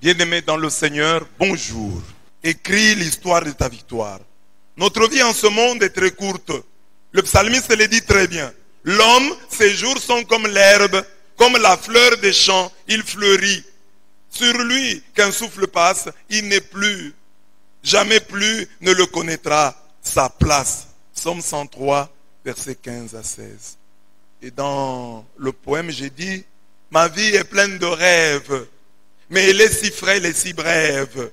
Bien-aimé dans le Seigneur, bonjour. Écris l'histoire de ta victoire. Notre vie en ce monde est très courte. Le psalmiste le dit très bien. L'homme, ses jours sont comme l'herbe, comme la fleur des champs, il fleurit. Sur lui, qu'un souffle passe, il n'est plus. Jamais plus ne le connaîtra sa place. Psaume 103, versets 15 à 16. Et dans le poème, j'ai dit, ma vie est pleine de rêves, mais elle est si frêle et si brève.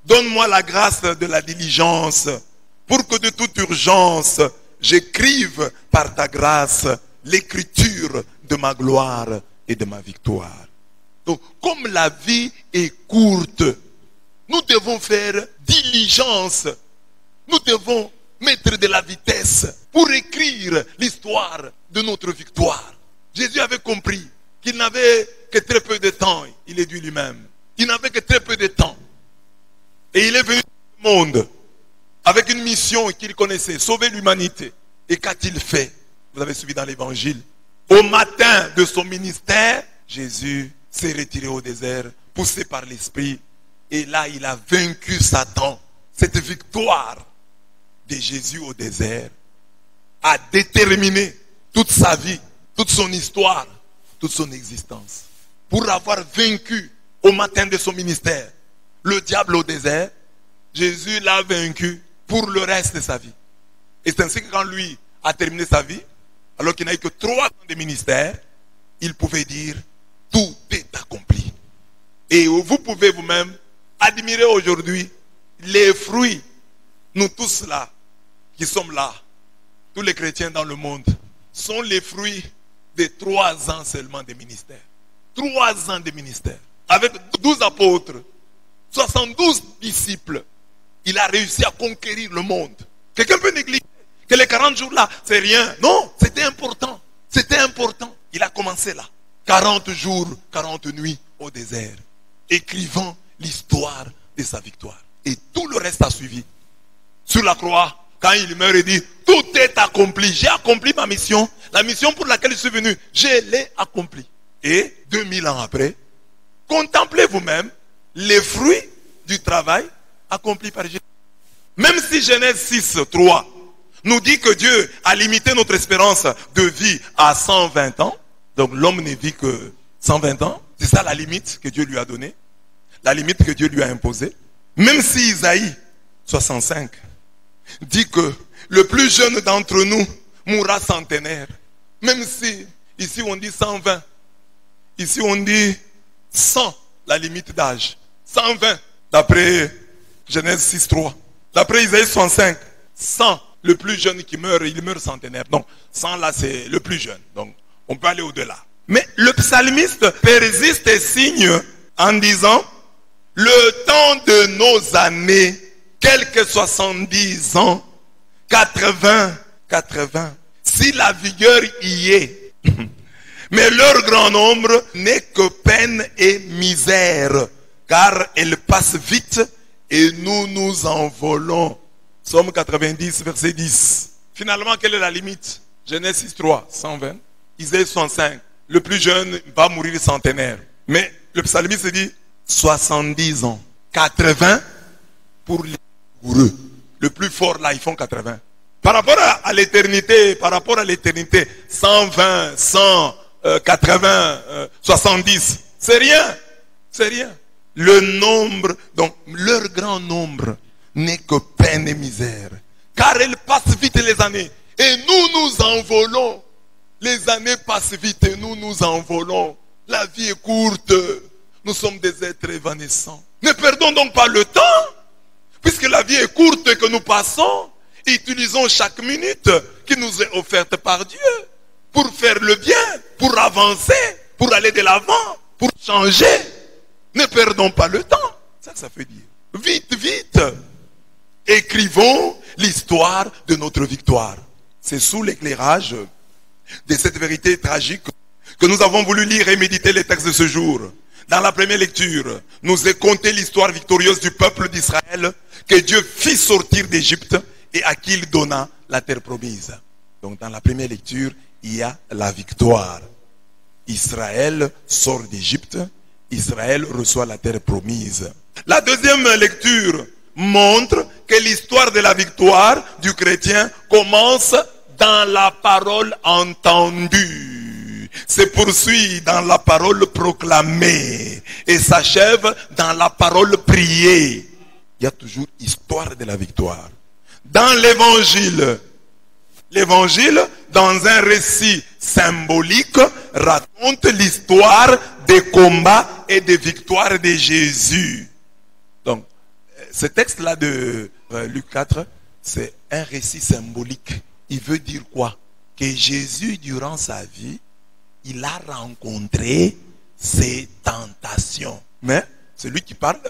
Donne-moi la grâce de la diligence, pour que de toute urgence, j'écrive par ta grâce l'écriture de ma gloire et de ma victoire. Donc, comme la vie est courte, nous devons faire diligence. Nous devons mettre de la vitesse pour écrire l'histoire de notre victoire. Jésus avait compris qu'il n'avait que très peu de temps. Il est dit lui-même. Il n'avait que très peu de temps. Et il est venu au monde avec une mission qu'il connaissait, sauver l'humanité. Et qu'a-t-il fait? Vous avez suivi dans l'évangile. Au matin de son ministère, Jésus s'est retiré au désert, poussé par l'Esprit. Et là, il a vaincu Satan. Cette victoire de Jésus au désert a déterminé toute sa vie, toute son histoire, toute son existence. Pour avoir vaincu au matin de son ministère le diable au désert, Jésus l'a vaincu pour le reste de sa vie. Et c'est ainsi que quand lui a terminé sa vie, alors qu'il n'a eu que 3 ans de ministère, il pouvait dire, tout est accompli. Et vous pouvez vous-même admirer aujourd'hui les fruits, nous tous là, qui sommes là, tous les chrétiens dans le monde, sont les fruits de 3 ans seulement de ministère. 3 ans de ministère. Avec 12 apôtres, 72 disciples, il a réussi à conquérir le monde. Quelqu'un peut négliger que les 40 jours là, c'est rien. Non, c'était important. C'était important. Il a commencé là. 40 jours, 40 nuits au désert, écrivant l'histoire de sa victoire. Et tout le reste a suivi. Sur la croix, quand il meurt, il dit, tout est accompli. J'ai accompli ma mission. La mission pour laquelle je suis venu, je l'ai accomplie. Et 2000 ans après, contemplez vous-même les fruits du travail accompli par Jésus. Même si Genèse 6, 3 nous dit que Dieu a limité notre espérance de vie à 120 ans. Donc l'homme ne vit que 120 ans. C'est ça la limite que Dieu lui a donnée. La limite que Dieu lui a imposée. Même si Isaïe 65 dit que le plus jeune d'entre nous mourra centenaire. Même si ici on dit 120. Ici on dit 100, la limite d'âge. 120, d'après Genèse 6, 3. D'après Isaïe 65, 100, le plus jeune qui meurt, il meurt centenaire. Donc 100 là c'est le plus jeune. Donc on peut aller au-delà. Mais le psalmiste persiste et signe en disant, le temps de nos années, quelques 70 ans, 80, si la vigueur y est, mais leur grand nombre n'est que peine et misère, car elle passe vite et nous nous envolons. Psaume 90, verset 10. Finalement, quelle est la limite? Genèse 6, 3, 120. Isaïe 65, le plus jeune va mourir centenaire. Mais le psalmiste dit 70 ans. 80 pour les rigoureux. Le plus fort là, ils font 80. Par rapport à l'éternité, 120, 100, 80, 70, c'est rien. C'est rien. Le nombre, donc leur grand nombre n'est que peine et misère. Car elles passent vite les années. Et nous nous envolons. Les années passent vite et nous nous envolons. La vie est courte. Nous sommes des êtres évanescents. Ne perdons donc pas le temps. Puisque la vie est courte et que nous passons, utilisons chaque minute qui nous est offerte par Dieu. Pour faire le bien, pour avancer, pour aller de l'avant, pour changer. Ne perdons pas le temps. C'est ça que ça veut dire. Vite, vite. Écrivons l'histoire de notre victoire. C'est sous l'éclairage de cette vérité tragique que nous avons voulu lire et méditer les textes de ce jour. Dans la première lecture, nous est conté l'histoire victorieuse du peuple d'Israël que Dieu fit sortir d'Égypte et à qui il donna la terre promise. Donc dans la première lecture, il y a la victoire. Israël sort d'Égypte Israël reçoit la terre promise. La deuxième lecture montre que l'histoire de la victoire du chrétien commence dans la parole entendue, se poursuit dans la parole proclamée et s'achève dans la parole priée. Il y a toujours histoire de la victoire. Dans l'évangile, dans un récit symbolique, raconte l'histoire des combats et des victoires de Jésus. Donc, ce texte-là de Luc 4, c'est un récit symbolique. Il veut dire quoi? Que Jésus, durant sa vie, il a rencontré ses tentations. Mais celui qui parle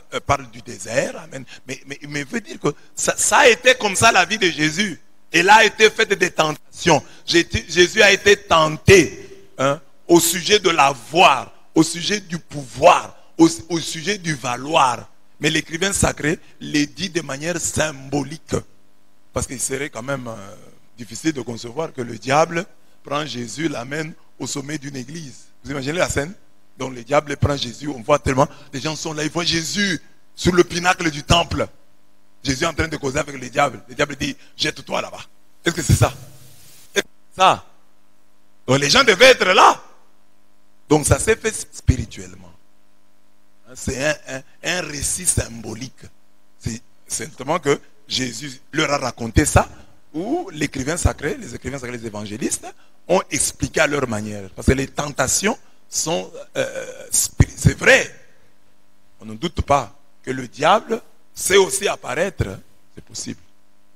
du désert, amen. Mais veut dire que ça a été comme ça la vie de Jésus. Elle a été faite des tentations. Jésus a été tenté au sujet de l'avoir, au sujet du pouvoir, au sujet du valoir. Mais l'écrivain sacré les dit de manière symbolique. Parce qu'il serait quand même difficile de concevoir que le diable prend Jésus, l'amène au sommet d'une église. Vous imaginez la scène? Donc le diable prend Jésus, on voit tellement, les gens sont là, ils voient Jésus sur le pinacle du temple. Jésus est en train de causer avec le diable. Le diable dit, jette-toi là-bas. Est-ce que c'est ça? Est-ce que c'est ça? Donc les gens devaient être là. Donc ça s'est fait spirituellement. C'est un récit symbolique. C'est simplement que Jésus leur a raconté ça, où l'écrivain sacré, les écrivains sacrés, les évangélistes, ont expliqué à leur manière. Parce que les tentations sont... c'est vrai. On ne doute pas que le diable sait aussi apparaître. C'est possible.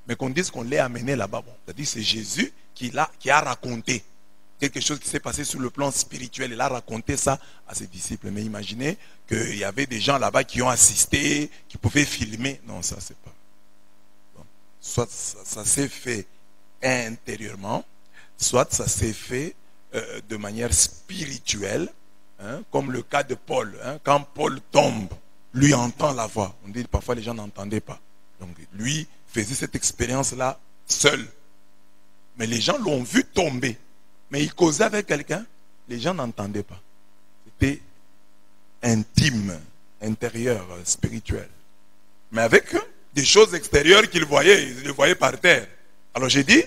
Mais qu'on dise qu'on l'ait amené là-bas. Bon, c'est-à-dire c'est Jésus qui a raconté quelque chose qui s'est passé sur le plan spirituel. Il a raconté ça à ses disciples. Mais imaginez qu'il y avait des gens là-bas qui ont assisté, qui pouvaient filmer. Non, ça c'est pas. Bon. Soit ça s'est fait intérieurement, soit ça s'est fait de manière spirituelle, comme le cas de Paul. Quand Paul tombe, lui entend la voix. On dit parfois les gens n'entendaient pas. Donc lui faisait cette expérience-là seul. Mais les gens l'ont vu tomber. Mais il causait avec quelqu'un, les gens n'entendaient pas. C'était intime, intérieur, spirituel. Mais avec des choses extérieures qu'il voyait, il les voyait par terre. Alors j'ai dit,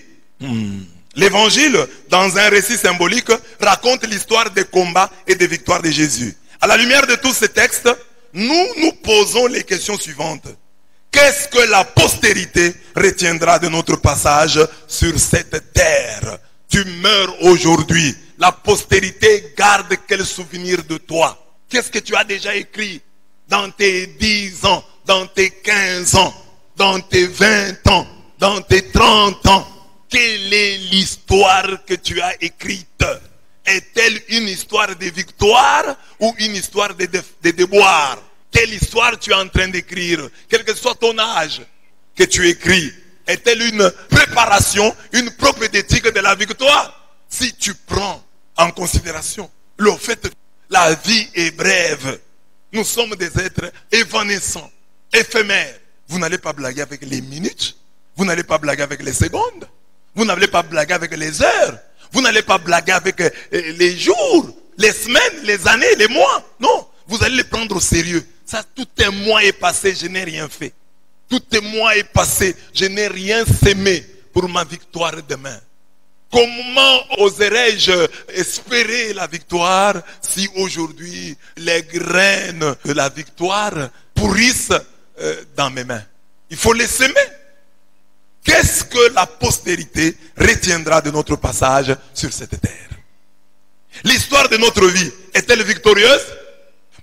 l'évangile, dans un récit symbolique, raconte l'histoire des combats et des victoires de Jésus. À la lumière de tous ces textes, nous posons les questions suivantes. Qu'est-ce que la postérité retiendra de notre passage sur cette terre? Tu meurs aujourd'hui. La postérité garde quel souvenir de toi? Qu'est-ce que tu as déjà écrit dans tes 10 ans, dans tes 15 ans, dans tes 20 ans, dans tes 30 ans? Quelle est l'histoire que tu as écrite? Est-elle une histoire de victoire ou une histoire de déboire? Quelle histoire tu es en train d'écrire? Quel que soit ton âge que tu écris, est-elle une préparation, une prophétique de la victoire? Si tu prends en considération le fait que la vie est brève, nous sommes des êtres évanescents, éphémères. Vous n'allez pas blaguer avec les minutes, vous n'allez pas blaguer avec les secondes, vous n'allez pas blaguer avec les heures, vous n'allez pas blaguer avec les jours, les semaines, les années, les mois. Non, vous allez les prendre au sérieux. Ça, tout un mois est passé, je n'ai rien fait. Tout un mois est passé, je n'ai rien sémé pour ma victoire demain. Comment oserais-je espérer la victoire si aujourd'hui les graines de la victoire pourrissent dans mes mains? Il faut les s'aimer. Qu'est-ce que la postérité retiendra de notre passage sur cette terre? L'histoire de notre vie est-elle victorieuse?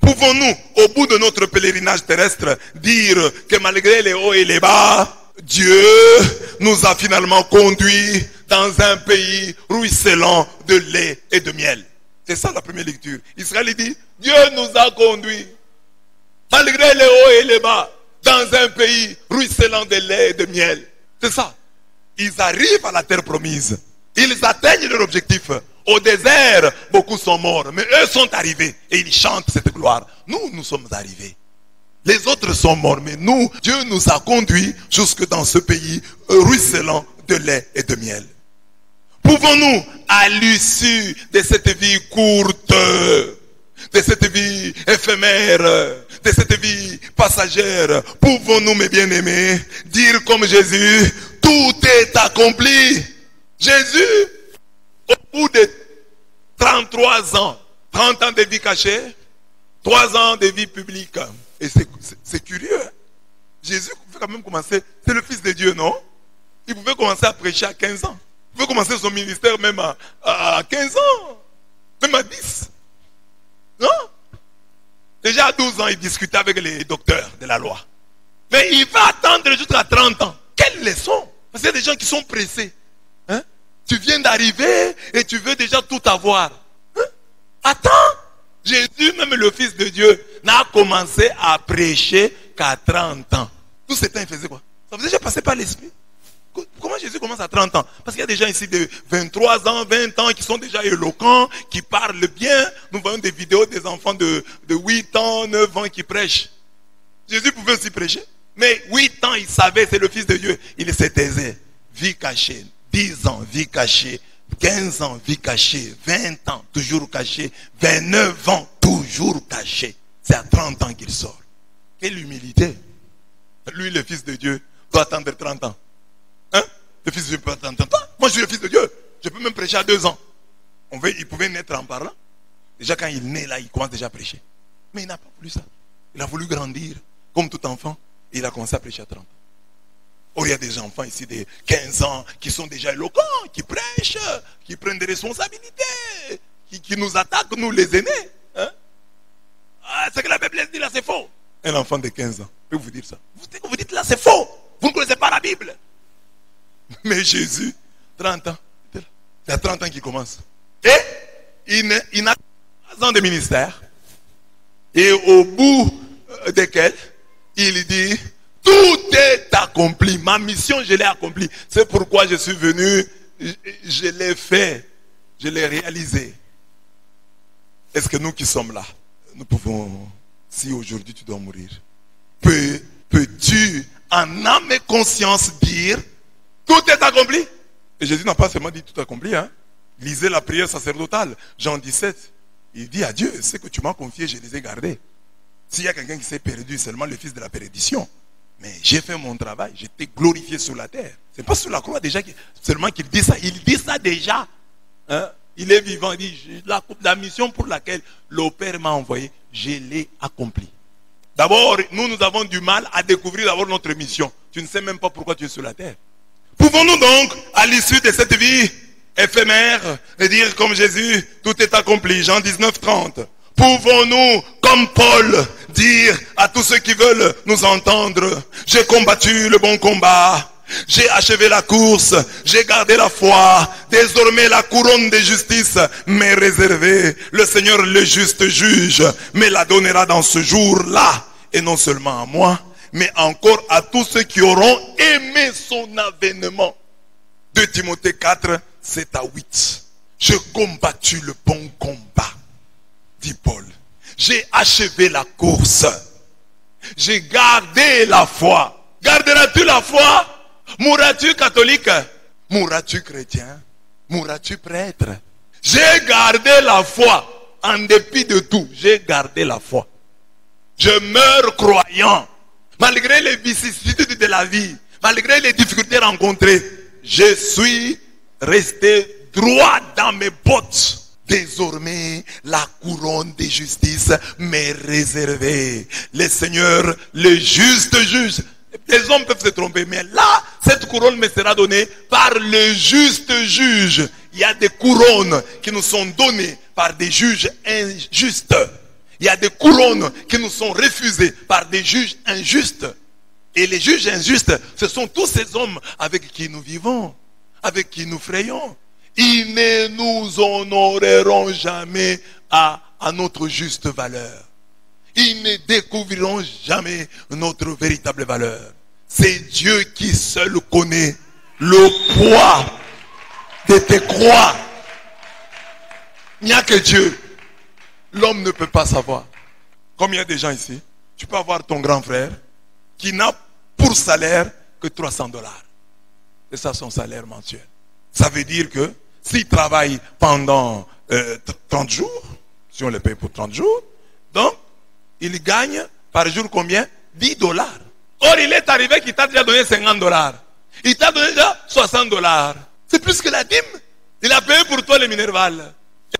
Pouvons-nous, au bout de notre pèlerinage terrestre, dire que malgré les hauts et les bas, Dieu nous a finalement conduits dans un pays ruisselant de lait et de miel? C'est ça la première lecture. Israël dit, Dieu nous a conduits, malgré les hauts et les bas, dans un pays ruisselant de lait et de miel. C'est ça. Ils arrivent à la terre promise. Ils atteignent leur objectif. Au désert, beaucoup sont morts, mais eux sont arrivés et ils chantent cette gloire. Nous sommes arrivés. Les autres sont morts, mais nous, Dieu nous a conduits jusque dans ce pays ruisselant de lait et de miel. Pouvons-nous, à l'issue de cette vie courte, de cette vie éphémère, de cette vie passagère, pouvons-nous, mes bien-aimés, dire comme Jésus, tout est accompli. Jésus, au bout de 33 ans, 30 ans de vie cachée, 3 ans de vie publique. Et c'est curieux. Hein? Jésus pouvait quand même commencer, c'est le Fils de Dieu, non? Il pouvait commencer à prêcher à 15 ans. Il pouvait commencer son ministère même à 15 ans. Même à 10. Non? Déjà à 12 ans, il discutait avec les docteurs de la loi. Mais il va attendre jusqu'à 30 ans. Quelle leçon? Parce qu'il y a des gens qui sont pressés. Hein? Tu viens d'arriver et tu veux déjà tout avoir. Hein? Attends. Jésus, même le Fils de Dieu, n'a commencé à prêcher qu'à 30 ans. Tout ce temps, il faisait quoi? Ça faisait déjà passer par l'esprit. Comment Jésus commence à 30 ans? Parce qu'il y a des gens ici de 23 ans, 20 ans qui sont déjà éloquents, qui parlent bien. Nous voyons des vidéos des enfants de 8 ans, 9 ans qui prêchent. Jésus pouvait aussi prêcher. Mais 8 ans, il savait, c'est le Fils de Dieu. Il se taisait. Vie cachée. 10 ans, vie cachée. 15 ans, vie cachée. 20 ans, toujours caché. 29 ans, toujours caché. C'est à 30 ans qu'il sort. Quelle humilité. Lui, le Fils de Dieu, doit attendre 30 ans. Hein? Le Fils de Dieu peut attendre 30 ans. Moi, je suis le Fils de Dieu. Je peux même prêcher à 2 ans. Il pouvait naître en parlant. Déjà, quand il naît là, il commence déjà à prêcher. Mais il n'a pas voulu ça. Il a voulu grandir, comme tout enfant. Et il a commencé à prêcher à 30 ans. Oh, il y a des enfants ici de 15 ans qui sont déjà éloquents, qui prêchent, qui prennent des responsabilités, qui nous attaquent, nous les aînés. Hein? Ah, ce que la Bible dit là, c'est faux. Un enfant de 15 ans peut vous dire ça. Vous dites là, c'est faux. Vous ne connaissez pas la Bible. Mais Jésus, 30 ans, c'est à 30 ans qu'il commence. Et il n'a 3 ans de ministère. Et au bout desquels, il dit, tout est accompli. Ma mission, je l'ai accomplie. C'est pourquoi je suis venu, je l'ai fait, je l'ai réalisé. Est-ce que nous qui sommes là, nous pouvons, si aujourd'hui tu dois mourir, peux-tu en âme et conscience dire, tout est accompli? Et Jésus n'a pas seulement dit tout accompli. Hein? Lisez la prière sacerdotale. Jean 17. Il dit à Dieu, ce que tu m'as confié, je les ai gardés. S'il y a quelqu'un qui s'est perdu, seulement le fils de la perdition. Mais j'ai fait mon travail, j'étais glorifié sur la terre. C'est pas sur la croix déjà seulement qu'il dit ça. Il dit ça déjà. Hein? Il est vivant, il dit, la mission pour laquelle le Père m'a envoyé, je l'ai accomplie. D'abord, nous avons du mal à découvrir d'abord notre mission. Tu ne sais même pas pourquoi tu es sur la terre. Pouvons-nous donc, à l'issue de cette vie éphémère, dire comme Jésus, tout est accompli, Jean 19, 30. Pouvons-nous, comme Paul, dire à tous ceux qui veulent nous entendre, j'ai combattu le bon combat, j'ai achevé la course, j'ai gardé la foi, désormais la couronne de justice m'est réservée. Le Seigneur, le juste juge, me la donnera dans ce jour-là, et non seulement à moi, mais encore à tous ceux qui auront aimé son avènement. 2 Timothée 4, 7 à 8. J'ai combattu le bon combat, dit Paul. J'ai achevé la course. J'ai gardé la foi. Garderas-tu la foi? Mourras-tu catholique? Mourras-tu chrétien? Mourras-tu prêtre? J'ai gardé la foi. En dépit de tout, j'ai gardé la foi. Je meurs croyant. Malgré les vicissitudes de la vie, malgré les difficultés rencontrées, je suis resté droit dans mes bottes. Désormais, la couronne de justice m'est réservée. Le Seigneur, le juste juge. Les hommes peuvent se tromper, mais là, cette couronne me sera donnée par le juste juge. Il y a des couronnes qui nous sont données par des juges injustes. Il y a des couronnes qui nous sont refusées par des juges injustes. Et les juges injustes, ce sont tous ces hommes avec qui nous vivons, avec qui nous frayons. Ils ne nous honoreront jamais à notre juste valeur. Ils ne découvriront jamais notre véritable valeur. C'est Dieu qui seul connaît le poids de tes croix. Il n'y a que Dieu. L'homme ne peut pas savoir. Comme il y a des gens ici, tu peux avoir ton grand frère qui n'a pour salaire que $300. C'est ça son salaire mensuel. Ça veut dire que s'il travaille pendant 30 jours, Si on les paye pour 30 jours, donc, il gagne par jour combien? 10 dollars. Or, il est arrivé qu'il t'a déjà donné 50 dollars. Il t'a donné déjà 60 dollars. C'est plus que la dîme. Il a payé pour toi les Minerval.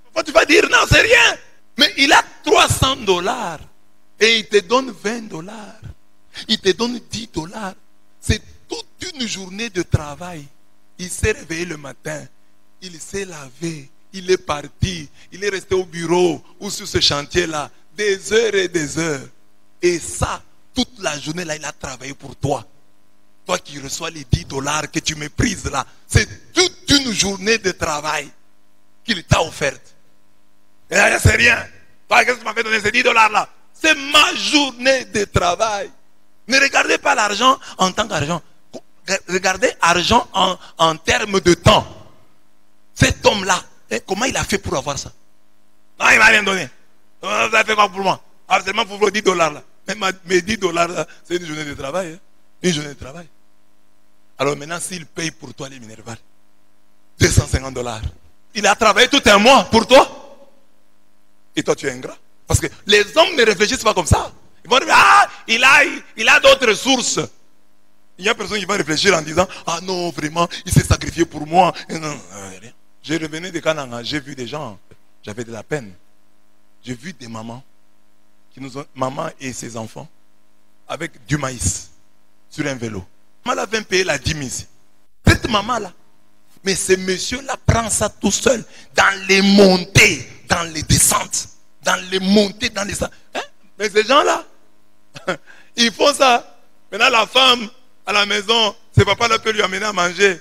Pourquoi tu vas dire non, c'est rien? Mais il a 300 dollars. Et il te donne 20 dollars. Il te donne 10 dollars. C'est toute une journée de travail. Il s'est réveillé le matin. Il s'est lavé. Il est parti. Il est resté au bureau ou sur ce chantier-là. Des heures et des heures. Et ça, toute la journée là, il a travaillé pour toi. Toi qui reçois les 10 dollars que tu méprises là. C'est toute une journée de travail qu'il t'a offerte. Et là, c'est rien. Toi, qu'est-ce que tu m'as fait donner ces 10 dollars là? C'est ma journée de travail. Ne regardez pas l'argent en tant qu'argent. Regardez argent en termes de temps. Cet homme-là, comment il a fait pour avoir ça? Non, il ne m'a rien donné. Vous avez fait quoi pour moi? Ah, seulement pour vos 10 dollars là. Mes 10 dollars là, c'est une journée de travail. Hein? Une journée de travail. Alors maintenant, s'il paye pour toi les Minerval, 250 dollars, il a travaillé tout un mois pour toi. Et toi, tu es ingrat. Parce que les hommes ne réfléchissent pas comme ça. Ils vont dire, ah, il a d'autres sources. Il y a personne qui va réfléchir en disant, ah non, vraiment, il s'est sacrifié pour moi. Et non, rien. Je revenais de Kananga, j'ai vu des gens, j'avais de la peine. J'ai vu des mamans, maman et ses enfants, avec du maïs, sur un vélo. Maman vient payer la dîme ici. Cette maman-là, mais ce monsieur-là prend ça tout seul, dans les montées, dans les descentes, dans les montées, dans les descentes. Hein? Mais ces gens-là, ils font ça. Maintenant, la femme, à la maison, ses papas là peut lui amener à manger.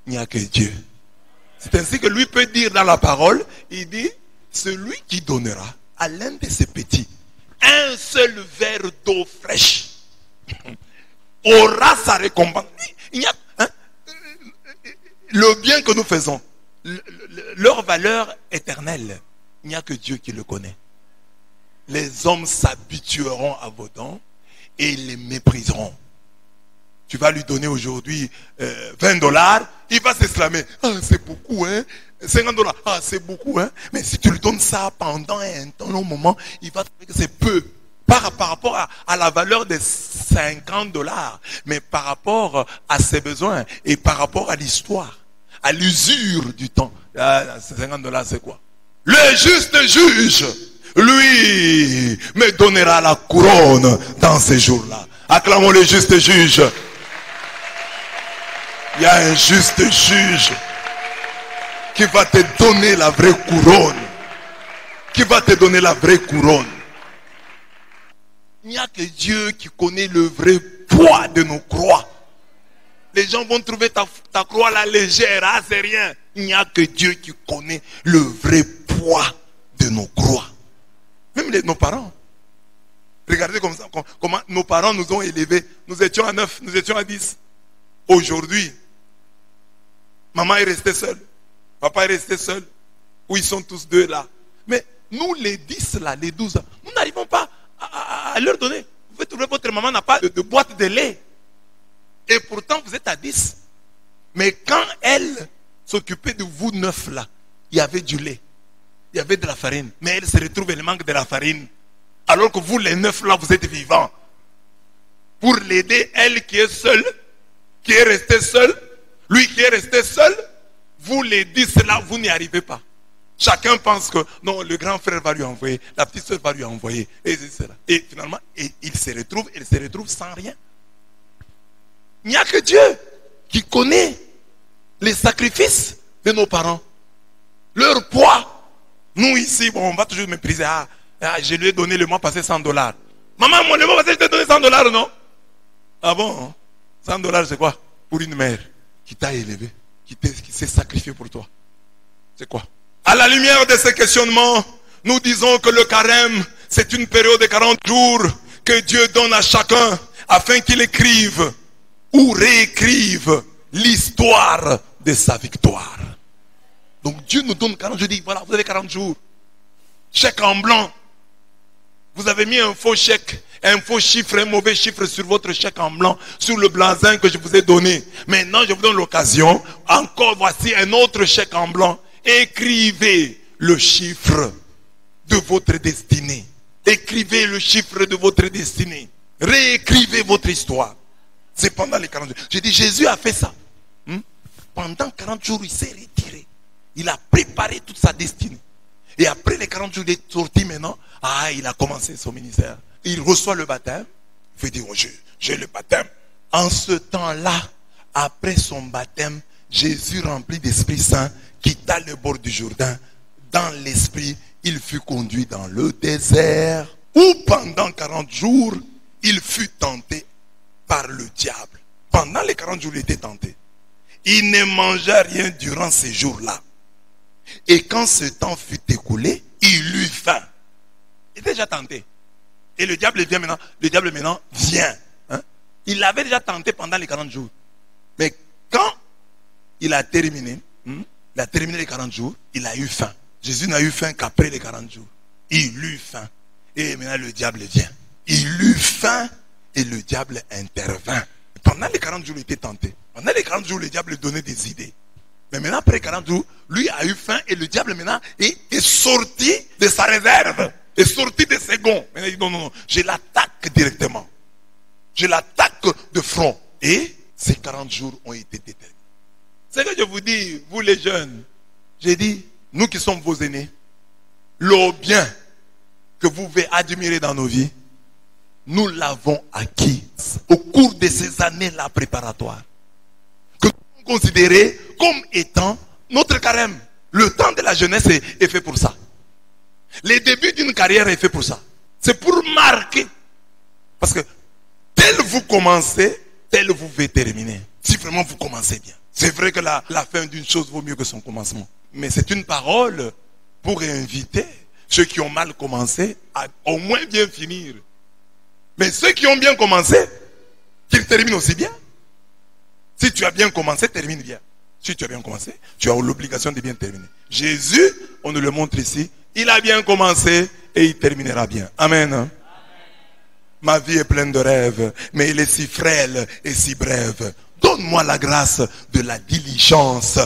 Il n'y a que Dieu. C'est ainsi que lui peut dire dans la parole, il dit, celui qui donnera à l'un de ses petits un seul verre d'eau fraîche aura sa récompense. Il y a, hein, le bien que nous faisons, leur valeur éternelle, il n'y a que Dieu qui le connaît. Les hommes s'habitueront à vos dons et ils les mépriseront. Tu vas lui donner aujourd'hui 20 dollars, il va s'exclamer, ah c'est beaucoup, hein, 50 dollars, ah c'est beaucoup, hein. Mais si tu lui donnes ça pendant un long moment, il va trouver que c'est peu. Par rapport à la valeur des 50 dollars, mais par rapport à ses besoins et par rapport à l'histoire, à l'usure du temps. Ah, 50 dollars c'est quoi? Le juste juge, lui, me donnera la couronne dans ces jours-là. Acclamons le juste juge. Il y a un juste juge qui va te donner la vraie couronne. Qui va te donner la vraie couronne. Il n'y a que Dieu qui connaît le vrai poids de nos croix. Les gens vont trouver ta croix là légère, ah c'est rien. Il n'y a que Dieu qui connaît le vrai poids de nos croix. Même nos parents. Regardez comment nos parents nous ont élevés. Nous étions à 9, nous étions à 10. Aujourd'hui, maman est restée seule. Papa est resté seul. Ou ils sont tous deux là. Mais nous les 10 là, les 12 là, nous n'arrivons pas à leur donner. Vous pouvez trouver votre maman n'a pas de boîte de lait. Et pourtant vous êtes à 10. Mais quand elle s'occupait de vous 9 là, il y avait du lait. Il y avait de la farine. Mais elle se retrouve, elle manque de la farine. Alors que vous les 9 là, vous êtes vivants. Pour l'aider, elle qui est seule, qui est restée seule, lui qui est resté seul, vous les 10 là, vous n'y arrivez pas. Chacun pense que non, le grand frère va lui envoyer, la petite soeur va lui envoyer. Et finalement, il se retrouve sans rien. Il n'y a que Dieu qui connaît les sacrifices de nos parents. Leur poids. Nous ici, bon, on va toujours mépriser. Ah, je lui ai donné le mois passé 100 dollars. Maman, le mois passé, je t'ai donné 100 dollars, non? Ah bon? 100 dollars, c'est quoi? Pour une mère qui t'a élevé, qui s'est sacrifiée pour toi. C'est quoi? À la lumière de ces questionnements, nous disons que le carême, c'est une période de 40 jours que Dieu donne à chacun afin qu'il écrive ou réécrive l'histoire de sa victoire. Donc Dieu nous donne 40 jours. Je dis, voilà, vous avez 40 jours. Chèque en blanc. Vous avez mis un faux chèque, un faux chiffre, un mauvais chiffre sur votre chèque en blanc, sur le blason que je vous ai donné. Maintenant, je vous donne l'occasion. Encore voici un autre chèque en blanc. Écrivez le chiffre de votre destinée. Écrivez le chiffre de votre destinée. Réécrivez votre histoire. C'est pendant les 40 jours. J'ai dit, Jésus a fait ça. Pendant 40 jours, il s'est retiré. Il a préparé toute sa destinée. Et après les 40 jours, il est sorti maintenant. Ah, il a commencé son ministère. Il reçoit le baptême. Il fait dire, oh, j'ai le baptême. En ce temps-là, après son baptême, Jésus, rempli d'Esprit Saint, quitta le bord du Jourdain. Dans l'esprit, il fut conduit dans le désert, où pendant 40 jours, il fut tenté par le diable. Pendant les 40 jours, il était tenté. Il ne mangea rien durant ces jours-là. Et quand ce temps fut écoulé, il eut faim. Il était déjà tenté. Et le diable vient maintenant. Le diable maintenant vient. Il l'avait déjà tenté pendant les 40 jours. Mais quand il a terminé les 40 jours, il a eu faim. Jésus n'a eu faim qu'après les 40 jours. Il eut faim. Et maintenant le diable vient. Il eut faim et le diable intervint. Pendant les 40 jours, il était tenté. Pendant les 40 jours, le diable lui donnait des idées. Mais maintenant, après 40 jours, lui a eu faim et le diable maintenant est sorti de sa réserve. Est sorti de ses gonds. Maintenant, il dit non, je l'attaque directement. Je l'attaque de front. Et ces 40 jours ont été déterminés. C'est que je vous dis, vous les jeunes, j'ai dit, nous qui sommes vos aînés, le bien que vous pouvez admirer dans nos vies, nous l'avons acquis au cours de ces années-là préparatoires. Que nous considérons comme étant notre carême. Le temps de la jeunesse est fait pour ça. Les débuts d'une carrière est fait pour ça. C'est pour marquer. Parce que tel vous commencez, tel vous devez terminer. Si vraiment vous commencez bien. C'est vrai que la fin d'une chose vaut mieux que son commencement. Mais c'est une parole pour inviter ceux qui ont mal commencé à au moins bien finir. Mais ceux qui ont bien commencé, qu'ils terminent aussi bien. Si tu as bien commencé, termine bien. Si tu as bien commencé, tu as l'obligation de bien terminer. Jésus, on nous le montre ici, il a bien commencé et il terminera bien. Amen. Amen. Ma vie est pleine de rêves, mais elle est si frêle et si brève. Donne-moi la grâce de la diligence,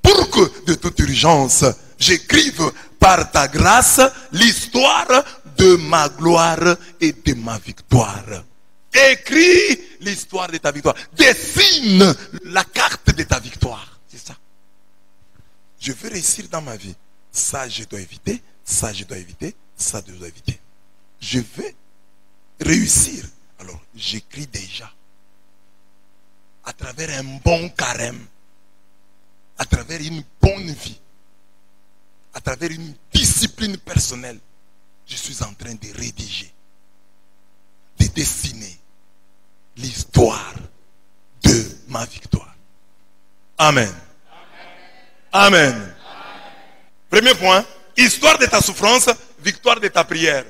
pour que de toute urgence, j'écrive par ta grâce l'histoire de ma gloire et de ma victoire. Écris l'histoire de ta victoire. Dessine la carte de ta victoire. C'est ça. Je veux réussir dans ma vie. Ça, je dois éviter. Ça, je dois éviter. Ça, je dois éviter. Je veux réussir. Alors, j'écris déjà. À travers un bon carême. À travers une bonne vie. À travers une discipline personnelle. Je suis en train de rédiger, de dessiner l'histoire de ma victoire. Amen. Amen. Amen. Premier point, histoire de ta souffrance, victoire de ta prière.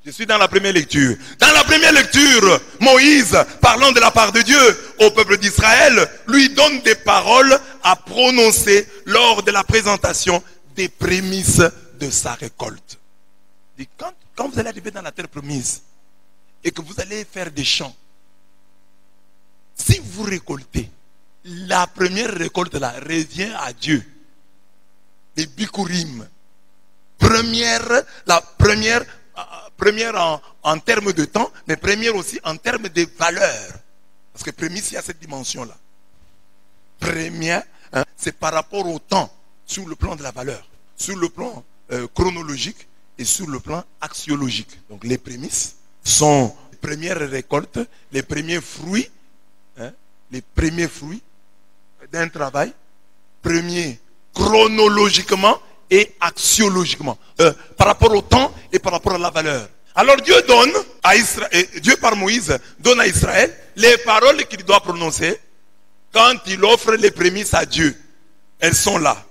Je suis dans la première lecture. Dans la première lecture, Moïse, parlant de la part de Dieu au peuple d'Israël, lui donne des paroles à prononcer lors de la présentation des prémices de sa récolte. Et quand vous allez arriver dans la terre promise et que vous allez faire des champs, si vous récoltez, la première récolte là revient à Dieu. Les bikurim. La première en termes de temps, mais première aussi en termes de valeur. Parce que prémisse, il y a cette dimension-là. Première, c'est par rapport au temps, sur le plan de la valeur, sur le plan chronologique, et sur le plan axiologique. Donc les prémices sont les premières récoltes, les premiers fruits d'un travail, premiers chronologiquement et axiologiquement, par rapport au temps et par rapport à la valeur. Alors Dieu donne à Israël, Dieu par Moïse donne à Israël les paroles qu'il doit prononcer quand il offre les prémices à Dieu. Elles sont là.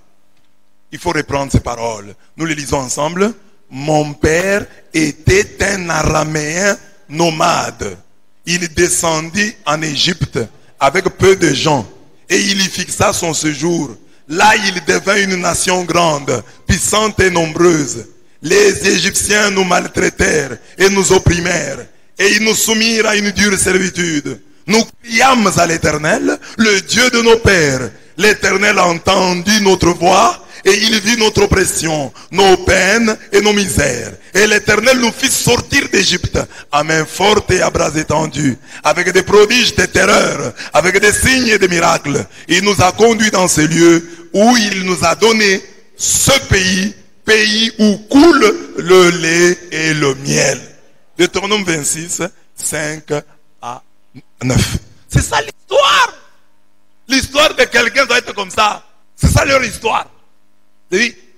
Il faut reprendre ces paroles. Nous les lisons ensemble. Mon père était un araméen nomade. Il descendit en Égypte avec peu de gens et il y fixa son séjour. Là, il devint une nation grande, puissante et nombreuse. Les Égyptiens nous maltraitèrent et nous opprimèrent et ils nous soumirent à une dure servitude. Nous criâmes à l'Éternel, le Dieu de nos pères. L'Éternel entendit notre voix Et il vit notre oppression, nos peines et nos misères. Et l'Éternel nous fit sortir d'Égypte à main forte et à bras étendus, avec des prodiges, des terreurs, avec des signes et des miracles. Il nous a conduits dans ces lieux où il nous a donné ce pays, pays où coule le lait et le miel. Deutéronome 26, 5 à 9. C'est ça l'histoire. L'histoire de quelqu'un doit être comme ça. C'est ça leur histoire.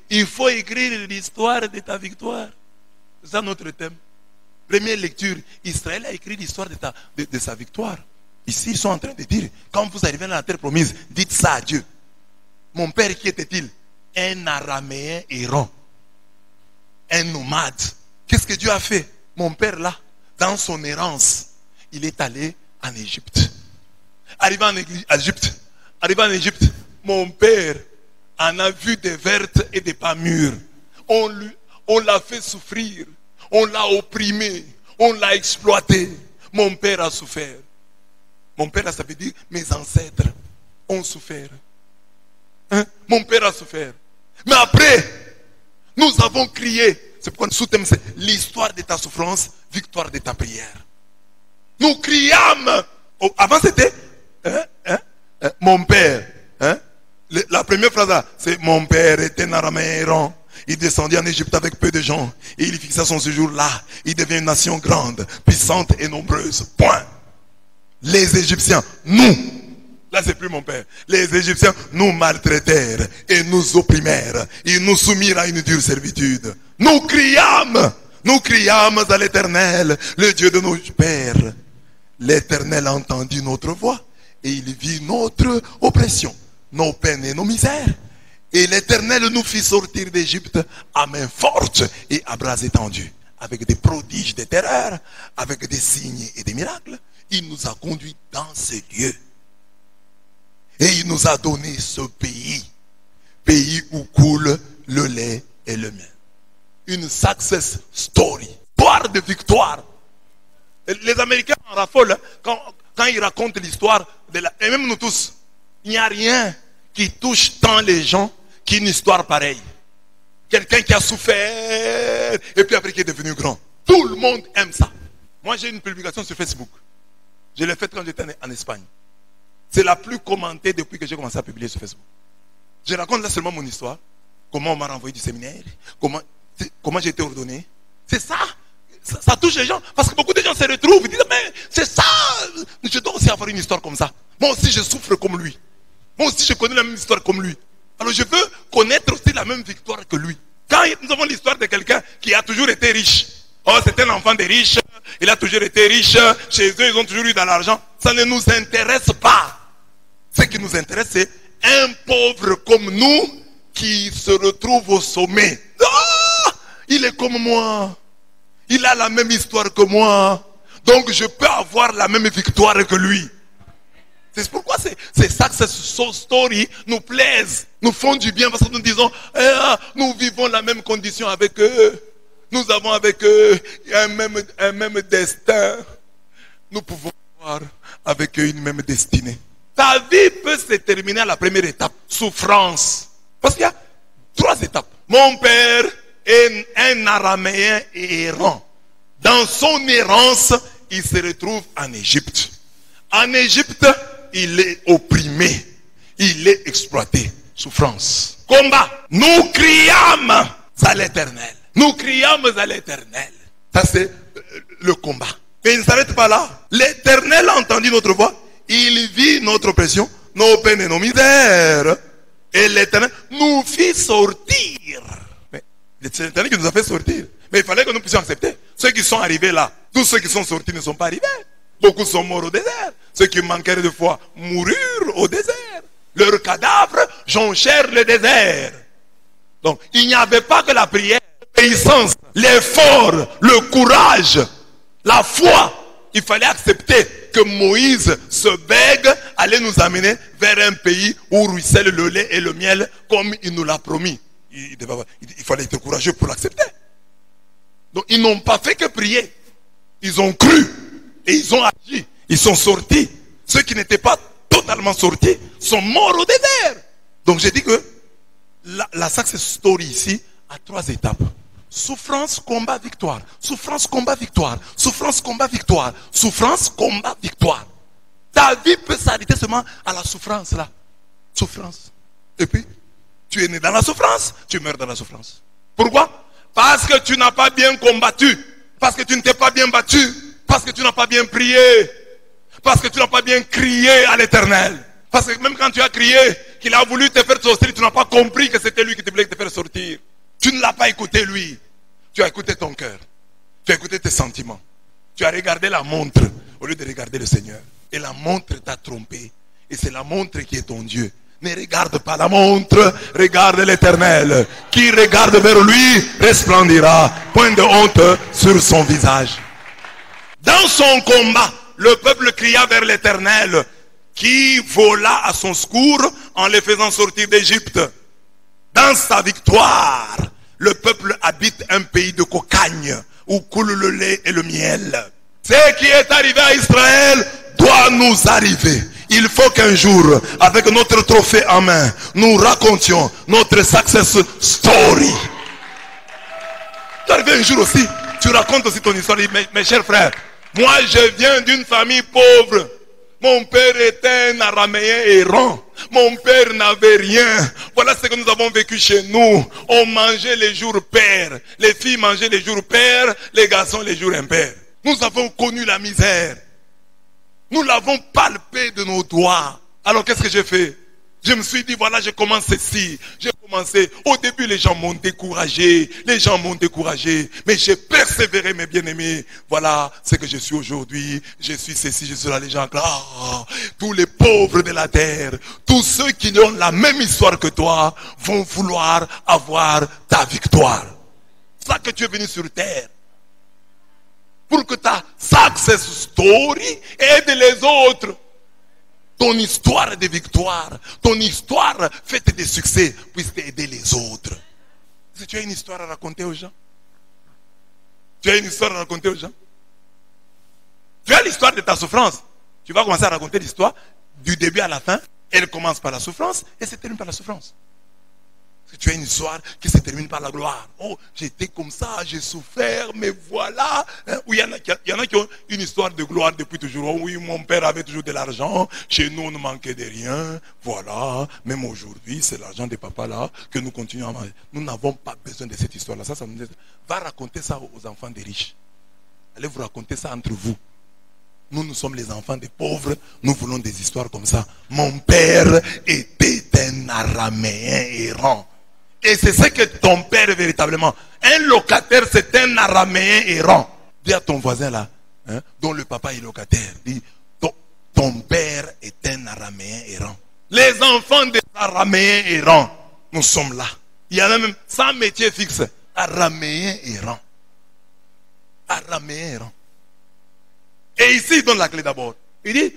Il faut écrire l'histoire de ta victoire. C'est ça notre thème. Première lecture, Israël a écrit l'histoire de sa victoire. Ici, ils sont en train de dire, quand vous arrivez dans la terre promise, dites ça à Dieu. Mon père, qui était-il? Un araméen errant. Un nomade. Qu'est-ce que Dieu a fait? Mon père là, dans son errance, il est allé en Égypte. Arrivé en Égypte, mon père en a vu des vertes et des pas mûres. On l'a fait souffrir. On l'a opprimé. On l'a exploité. Mon père a souffert. Mon père, ça veut dire mes ancêtres ont souffert. Hein? Mon père a souffert. Mais après, nous avons crié. C'est pourquoi le sous-thème, c'est l'histoire de ta souffrance, victoire de ta prière. Nous criâmes. Avant, c'était mon père. Hein? La première phrase là, c'est mon père était un araméen errant. Il descendit en Égypte avec peu de gens. Et il fixa son séjour là. Il devient une nation grande, puissante et nombreuse. Point. Les Égyptiens, nous. Là, c'est plus mon père. Les Égyptiens nous maltraitèrent et nous opprimèrent. Ils nous soumirent à une dure servitude. Nous criâmes à l'Éternel, le Dieu de nos pères. L'Éternel entendit notre voix et il vit notre oppression, nos peines et nos misères. Et l'Éternel nous fit sortir d'Égypte à main forte et à bras étendus, avec des prodiges, des terreurs, avec des signes et des miracles. Il nous a conduits dans ces lieux. Et il nous a donné ce pays, pays où coule le lait et le miel. Une success story, histoire de victoire. Les Américains en raffolent quand ils racontent l'histoire et même nous tous. Il n'y a rien qui touche tant les gens qu'une histoire pareille. Quelqu'un qui a souffert et puis après qui est devenu grand. Tout le monde aime ça. Moi j'ai une publication sur Facebook. Je l'ai faite quand j'étais en Espagne. C'est la plus commentée depuis que j'ai commencé à publier sur Facebook. Je raconte là seulement mon histoire. Comment on m'a renvoyé du séminaire. Comment j'ai été ordonné. C'est ça. Ça touche les gens. Parce que beaucoup de gens se retrouvent. Ils disent, mais c'est ça. Je dois aussi avoir une histoire comme ça. Moi aussi, je souffre comme lui. Moi aussi, je connais la même histoire comme lui. Alors, je veux connaître aussi la même victoire que lui. Quand nous avons l'histoire de quelqu'un qui a toujours été riche. Oh, c'est un enfant des riches. Il a toujours été riche. Chez eux, ils ont toujours eu de l'argent. Ça ne nous intéresse pas. Ce qui nous intéresse, c'est un pauvre comme nous qui se retrouve au sommet. Oh, il est comme moi. Il a la même histoire que moi. Donc je peux avoir la même victoire que lui. C'est pourquoi ces success story nous plaisent, nous font du bien parce que nous disons, nous vivons la même condition avec eux. Nous avons avec eux un même destin. Nous pouvons avoir avec eux une même destinée. Ta vie peut se terminer à la première étape, souffrance. Parce qu'il y a 3 étapes. Mon père est un araméen errant. Dans son errance, il se retrouve en Égypte. En Égypte, il est opprimé. Il est exploité. Souffrance. Combat. Nous criâmes à l'Éternel. Nous criâmes à l'Éternel. Ça c'est le combat. Mais il ne s'arrête pas là. L'Éternel a entendu notre voix. Il vit notre oppression, nos peines et nos misères. Et l'Éternel nous fit sortir. Mais c'est l'Éternel qui nous a fait sortir. Mais il fallait que nous puissions accepter. Ceux qui sont arrivés là, tous ceux qui sont sortis ne sont pas arrivés. Beaucoup sont morts au désert. Ceux qui manquèrent de foi moururent au désert. Leurs cadavres jonchèrent le désert. Donc, il n'y avait pas que la prière, l'obéissance, l'effort, le courage, la foi. Il fallait accepter que Moïse, ce bègue, allait nous amener vers un pays où ruisselle le lait et le miel comme il nous l'a promis. Il fallait être courageux pour l'accepter. Donc ils n'ont pas fait que prier. Ils ont cru et ils ont agi. Ils sont sortis. Ceux qui n'étaient pas totalement sortis sont morts au désert. Donc j'ai dit que la success story ici a 3 étapes. Souffrance, combat, victoire. Souffrance, combat, victoire. Souffrance, combat, victoire. Souffrance, combat, victoire. Ta vie peut s'arrêter seulement à la souffrance là. Souffrance. Et puis, tu es né dans la souffrance, tu meurs dans la souffrance. Pourquoi? Parce que tu n'as pas bien combattu. Parce que tu ne t'es pas bien battu. Parce que tu n'as pas bien prié. Parce que tu n'as pas bien crié à l'Éternel. Parce que même quand tu as crié, qu'il a voulu te faire sortir, tu n'as pas compris que c'était lui qui te voulait te faire sortir. Tu ne l'as pas écouté lui. Tu as écouté ton cœur. Tu as écouté tes sentiments. Tu as regardé la montre au lieu de regarder le Seigneur. Et la montre t'a trompé. Et c'est la montre qui est ton Dieu. Ne regarde pas la montre, regarde l'Éternel. Qui regarde vers lui resplendira. Point de honte sur son visage. Dans son combat, le peuple cria vers l'Éternel, qui vola à son secours en les faisant sortir d'Égypte. Dans sa victoire, le peuple habite un pays de cocagne où coule le lait et le miel. Ce qui est arrivé à Israël doit nous arriver. Il faut qu'un jour, avec notre trophée en main, nous racontions notre success story. Tu arrives un jour aussi, tu racontes aussi ton histoire. Mes chers frères, moi je viens d'une famille pauvre. Mon père était un araméen errant. Mon père n'avait rien. Voilà ce que nous avons vécu chez nous. On mangeait les jours pairs. Les filles mangeaient les jours pairs, les garçons les jours impairs. Nous avons connu la misère. Nous l'avons palpé de nos doigts. Alors qu'est-ce que j'ai fait? Je me suis dit, voilà, je commence ceci. J'ai commencé. Au début, les gens m'ont découragé. Les gens m'ont découragé. Mais j'ai persévéré, mes bien-aimés. Voilà ce que je suis aujourd'hui. Je suis ceci, je suis là. Les gens, tous les pauvres de la terre, tous ceux qui ont la même histoire que toi, vont vouloir avoir ta victoire. C'est ça que tu es venu sur terre. Pour que ta success story aide les autres. Ton histoire de victoire, ton histoire faite de succès puisse aider les autres. Si tu as une histoire à raconter aux gens, tu as une histoire à raconter aux gens. Tu as l'histoire de ta souffrance. Tu vas commencer à raconter l'histoire du début à la fin. Elle commence par la souffrance et se termine par la souffrance. Si tu as une histoire qui se termine par la gloire. Oh, j'étais comme ça, j'ai souffert, mais voilà. Oui, il y en a qui ont une histoire de gloire depuis toujours. Oh, oui, mon père avait toujours de l'argent. Chez nous, on ne manquait de rien. Voilà. Même aujourd'hui, c'est l'argent de papa là que nous continuons à manger. Nous n'avons pas besoin de cette histoire-là. Ça nous dit, va raconter ça aux enfants des riches. Allez vous raconter ça entre vous. Nous sommes les enfants des pauvres. Nous voulons des histoires comme ça. Mon père était un araméen errant. Et c'est ce que ton père est véritablement. Un locataire, c'est un araméen errant. Dis à ton voisin là, dont le papa est locataire. Dis, ton père est un araméen errant. Les enfants des araméens errants, nous sommes là. Il y en a même sans métier fixe. Araméen errant. Araméen errant. Et ici, il donne la clé d'abord. Il dit,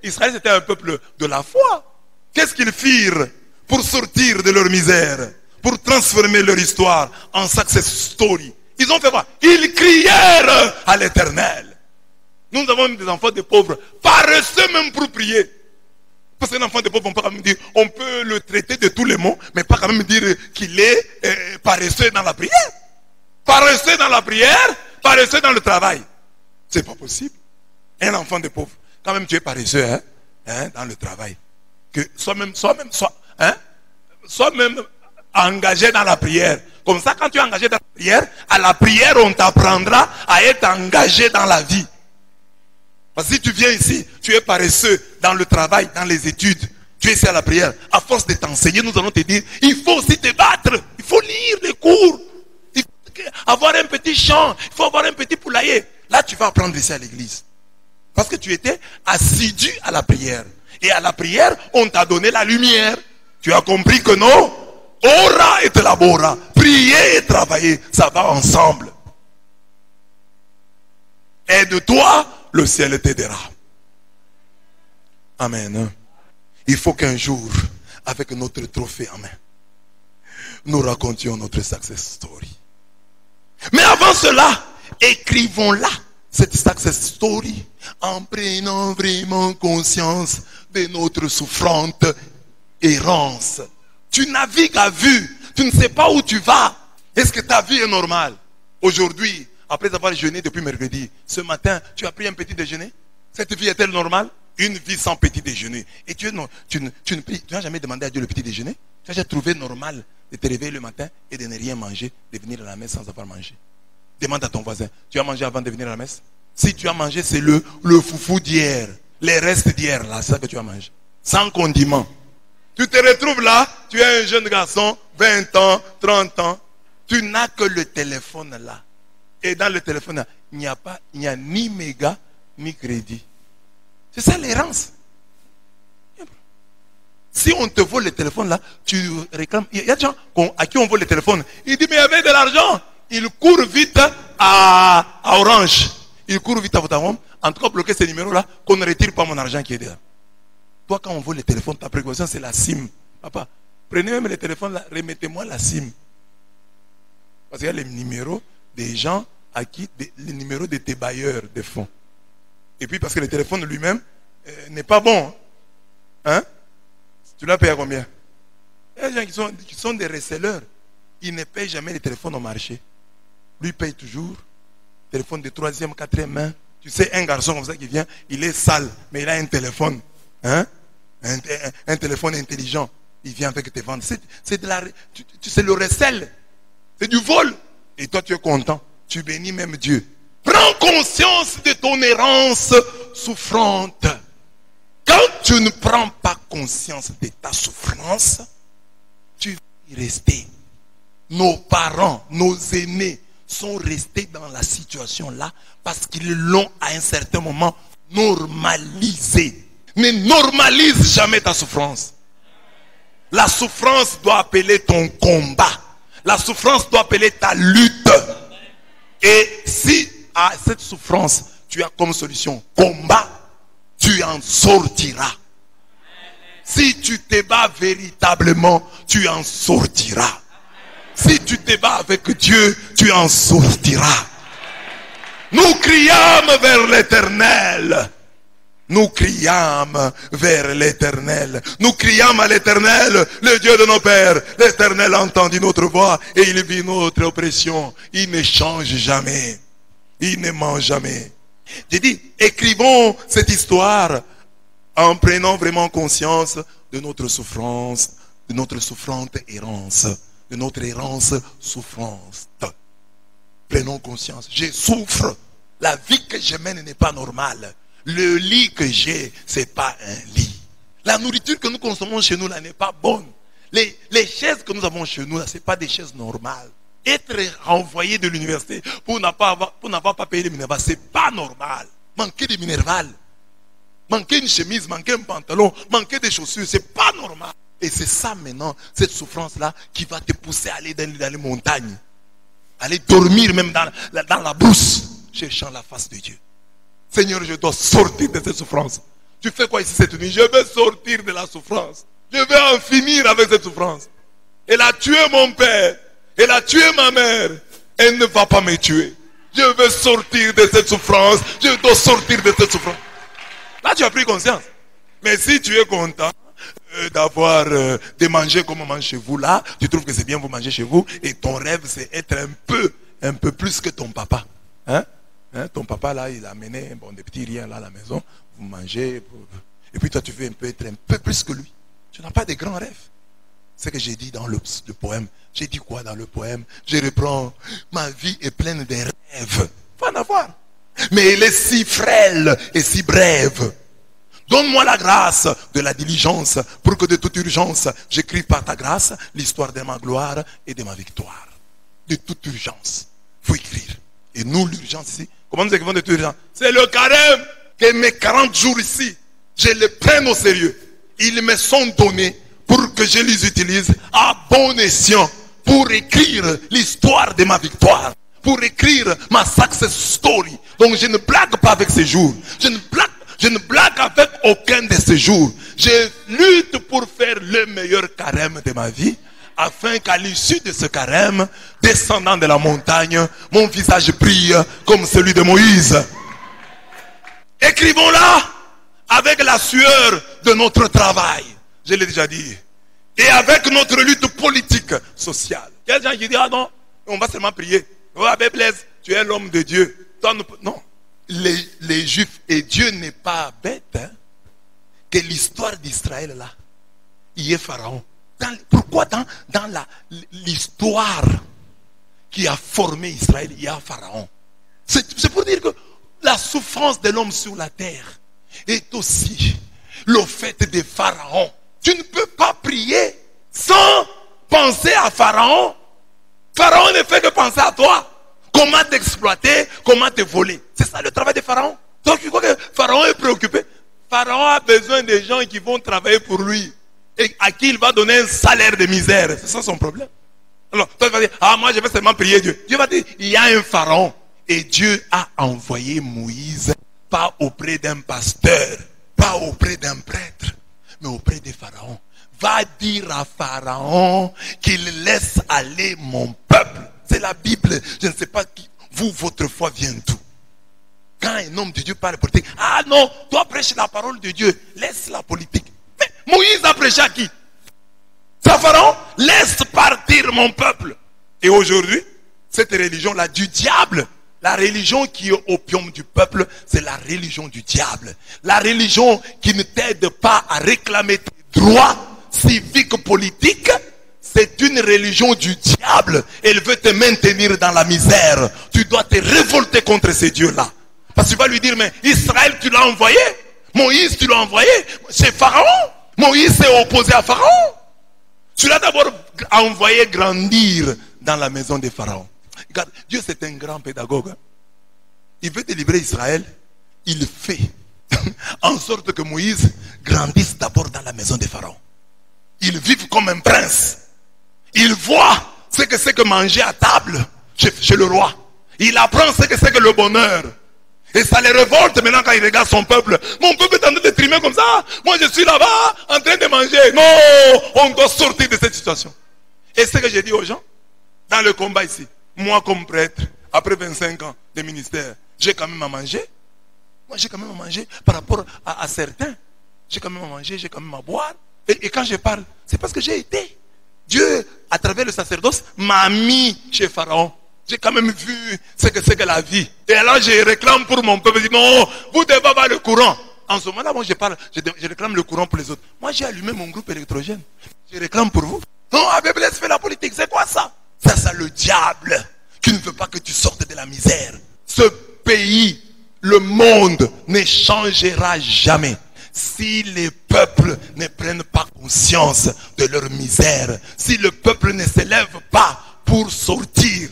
Israël c'était un peuple de la foi. Qu'est-ce qu'ils firent pour sortir de leur misère, pour transformer leur histoire en success story? Ils ont fait quoi? Ils crièrent à l'Éternel. Nous avons des enfants de pauvres, paresseux même pour prier. Parce qu'un enfant de pauvre, on peut quand même dire, on peut le traiter de tous les mots, mais pas quand même dire qu'il est paresseux dans la prière. Paresseux dans la prière, paresseux dans le travail. C'est pas possible. Un enfant de pauvre, quand même tu es paresseux dans le travail. Que sois même engagé dans la prière. Comme ça, quand tu es engagé dans la prière, à la prière, on t'apprendra à être engagé dans la vie. Parce que si tu viens ici, tu es paresseux dans le travail, dans les études, tu es ici à la prière. À force de t'enseigner, nous allons te dire, il faut aussi te battre, il faut lire les cours, il faut avoir un petit champ, il faut avoir un petit poulailler. Là, tu vas apprendre ici à l'église. Parce que tu étais assidu à la prière. Et à la prière, on t'a donné la lumière. Tu as compris que non? Ora et labora. Prier et travailler, ça va ensemble. Aide-toi, le ciel t'aidera. Amen. Il faut qu'un jour, avec notre trophée en main, nous racontions notre success story. Mais avant cela, écrivons-la, cette success story, en prenant vraiment conscience de notre souffrante errance. Tu navigues à vue. Tu ne sais pas où tu vas. Est-ce que ta vie est normale? Aujourd'hui, après avoir jeûné depuis mercredi, ce matin, tu as pris un petit déjeuner? Cette vie est-elle normale? Une vie sans petit déjeuner. Et tu n'as jamais demandé à Dieu le petit déjeuner? Tu as déjà trouvé normal de te réveiller le matin et de ne rien manger, de venir à la messe sans avoir mangé? Demande à ton voisin, tu as mangé avant de venir à la messe? Si tu as mangé, c'est le foufou d'hier. Les restes d'hier, là, c'est ça que tu as mangé. Sans condiment. Tu te retrouves là, tu es un jeune garçon, 20 ans, 30 ans. Tu n'as que le téléphone là. Et dans le téléphone là, il n'y a ni méga, ni crédit. C'est ça l'errance. Si on te vole le téléphone là, tu réclames. Il y a des gens à qui on vole le téléphone. Il dit, mais il y avait de l'argent. Il court vite à Orange. Il court vite à Vodafone. En tout cas, bloquer ces numéros-là, qu'on ne retire pas mon argent qui est dedans. Toi, quand on vole le téléphone, ta précaution, c'est la SIM. Papa, prenez même le téléphone là, remettez-moi la SIM. Parce qu'il y a les numéros des gens à qui, les numéros de tes bailleurs de fonds. Et puis, parce que le téléphone lui-même n'est pas bon. Hein? Tu l'as payé à combien? Il y a des gens qui sont des resellers. Ils ne payent jamais les téléphones au marché. Lui paye toujours. Téléphone de 3e, 4e main. Tu sais, un garçon comme ça qui vient, il est sale, mais il a un téléphone. Hein? Un téléphone intelligent. Il vient avec tes ventes. C'est le recel. C'est du vol. Et toi, tu es content. Tu bénis même Dieu. Prends conscience de ton errance souffrante. Quand tu ne prends pas conscience de ta souffrance, tu vas y rester. Nos parents, nos aînés sont restés dans la situation là parce qu'ils l'ont à un certain moment normalisé. Ne normalise jamais ta souffrance. La souffrance doit appeler ton combat. La souffrance doit appeler ta lutte. Et si à cette souffrance, tu as comme solution combat, tu en sortiras. Si tu te bats véritablement, tu en sortiras. Si tu te bats avec Dieu, tu en sortiras. Nous criâmes vers l'Éternel. Nous criâmes vers l'Éternel. Nous criâmes à l'Éternel, le Dieu de nos pères. L'Éternel entendit notre voix et il vit notre oppression. Il ne change jamais. Il ne ment jamais. J'ai dit, écrivons cette histoire en prenant vraiment conscience de notre souffrance, de notre souffrante errance, de notre errance souffrance. Prenons conscience. Je souffre. La vie que je mène n'est pas normale. Le lit que j'ai, c'est pas un lit. La nourriture que nous consommons chez nous là n'est pas bonne. Les chaises que nous avons chez nous là, c'est pas des chaises normales. Être renvoyé de l'université pour n'avoir pas payé les minerval, c'est pas normal. Manquer de minerval, manquer une chemise, manquer un pantalon, manquer des chaussures, c'est pas normal. Et c'est ça maintenant, cette souffrance là, qui va te pousser à aller dans les montagnes, aller dormir même dans la brousse, cherchant la face de Dieu. Seigneur, je dois sortir de cette souffrance. Tu fais quoi ici cette nuit? Je veux sortir de la souffrance. Je veux en finir avec cette souffrance. Elle a tué mon père. Elle a tué ma mère. Elle ne va pas me tuer. Je veux sortir de cette souffrance. Je dois sortir de cette souffrance. Là, tu as pris conscience. Mais si tu es content d'avoir de manger comme on mange chez vous, là, tu trouves que c'est bien vous manger chez vous, et ton rêve, c'est être un peu plus que ton papa. Hein? Ton papa là, il a amené des petits riens là à la maison, vous mangez, et puis toi tu veux être un peu plus que lui. Tu n'as pas de grands rêves. C'est ce que j'ai dit dans le poème. J'ai dit quoi dans le poème? Je reprends, ma vie est pleine de rêves. Faut en avoir. Mais elle est si frêle et si brève. Donne-moi la grâce de la diligence pour que de toute urgence, j'écrive par ta grâce l'histoire de ma gloire et de ma victoire. De toute urgence. Il faut écrire. Et nous, l'urgence ici, comment nous écrivons de toute urgence? C'est le carême que mes 40 jours ici, je les prenne au sérieux. Ils me sont donnés pour que je les utilise à bon escient pour écrire l'histoire de ma victoire, pour écrire ma success story. Donc je ne blague pas avec ces jours. Je ne blague avec aucun de ces jours. Je lutte pour faire le meilleur carême de ma vie, afin qu'à l'issue de ce carême, descendant de la montagne, mon visage brille comme celui de Moïse. Écrivons-la avec la sueur de notre travail. Je l'ai déjà dit. et avec notre lutte politique, sociale. Il y a des gens qui disent, ah non, on va seulement prier. Oh, Abbé Blaise, tu es l'homme de Dieu. Toi, non. Les Juifs, et Dieu n'est pas bête, hein, que l'histoire d'Israël là, il y ait Pharaon. Pourquoi dans l'histoire qui a formé Israël, il y a Pharaon? C'est pour dire que la souffrance de l'homme sur la terre est aussi le fait de Pharaon. Tu ne peux pas prier sans penser à Pharaon. Pharaon ne fait que penser à toi. Comment t'exploiter, comment te voler. C'est ça le travail de Pharaon. Donc tu crois que Pharaon est préoccupé? Pharaon a besoin de gens qui vont travailler pour lui et à qui il va donner un salaire de misère. C'est ça son problème. Alors toi tu vas dire, ah moi je vais seulement prier Dieu. Dieu va dire, il y a un Pharaon. Et Dieu a envoyé Moïse, pas auprès d'un pasteur, pas auprès d'un prêtre, mais auprès de Pharaon. Va dire à Pharaon qu'il laisse aller mon peuple. C'est la Bible. Je ne sais pas qui, vous, votre foi vient d'où. Quand un homme de Dieu parle politique, ah non, toi prêches la parole de Dieu, laisse la politique. Mais Moïse a prêché à qui? Ça, Pharaon, laisse partir mon peuple. Et aujourd'hui, cette religion-là du diable, la religion qui est opium du peuple, c'est la religion du diable. La religion qui ne t'aide pas à réclamer tes droits civiques, politiques, c'est une religion du diable. Elle veut te maintenir dans la misère. Tu dois te révolter contre ces dieux-là. Parce que tu vas lui dire, mais Israël, tu l'as envoyé. Moïse, tu l'as envoyé. C'est Pharaon. Moïse s'est opposé à Pharaon. Tu l'as d'abord envoyé grandir dans la maison de Pharaon. Regarde, Dieu c'est un grand pédagogue. Il veut délivrer Israël. Il fait en sorte que Moïse grandisse d'abord dans la maison de Pharaon. Il vit comme un prince. Il voit ce que c'est que manger à table chez le roi. Il apprend ce que c'est que le bonheur. Et ça les révolte maintenant quand il regarde son peuple. Mon peuple est en train de trimer comme ça. Moi je suis là-bas en train de manger. Non, on doit sortir de cette situation. Et ce que j'ai dit aux gens, dans le combat ici, moi comme prêtre, après 25 ans de ministère, j'ai quand même à manger. Moi j'ai quand même à manger par rapport à certains. J'ai quand même à manger, j'ai quand même à boire. Et quand je parle, c'est parce que j'ai été. Dieu, à travers le sacerdoce, m'a mis chez Pharaon. J'ai quand même vu ce que c'est que la vie. Et alors je réclame pour mon peuple. Je dis non, vous devez avoir le courant. En ce moment-là, moi je parle, je réclame le courant pour les autres. Moi j'ai allumé mon groupe électrogène. Je réclame pour vous. Non, Abbé Blaise fait la politique. C'est quoi ça? Ça c'est le diable qui ne veut pas que tu sortes de la misère. Ce pays, le monde ne changera jamais si les peuples ne prennent pas conscience de leur misère. Si le peuple ne s'élève pas pour sortir.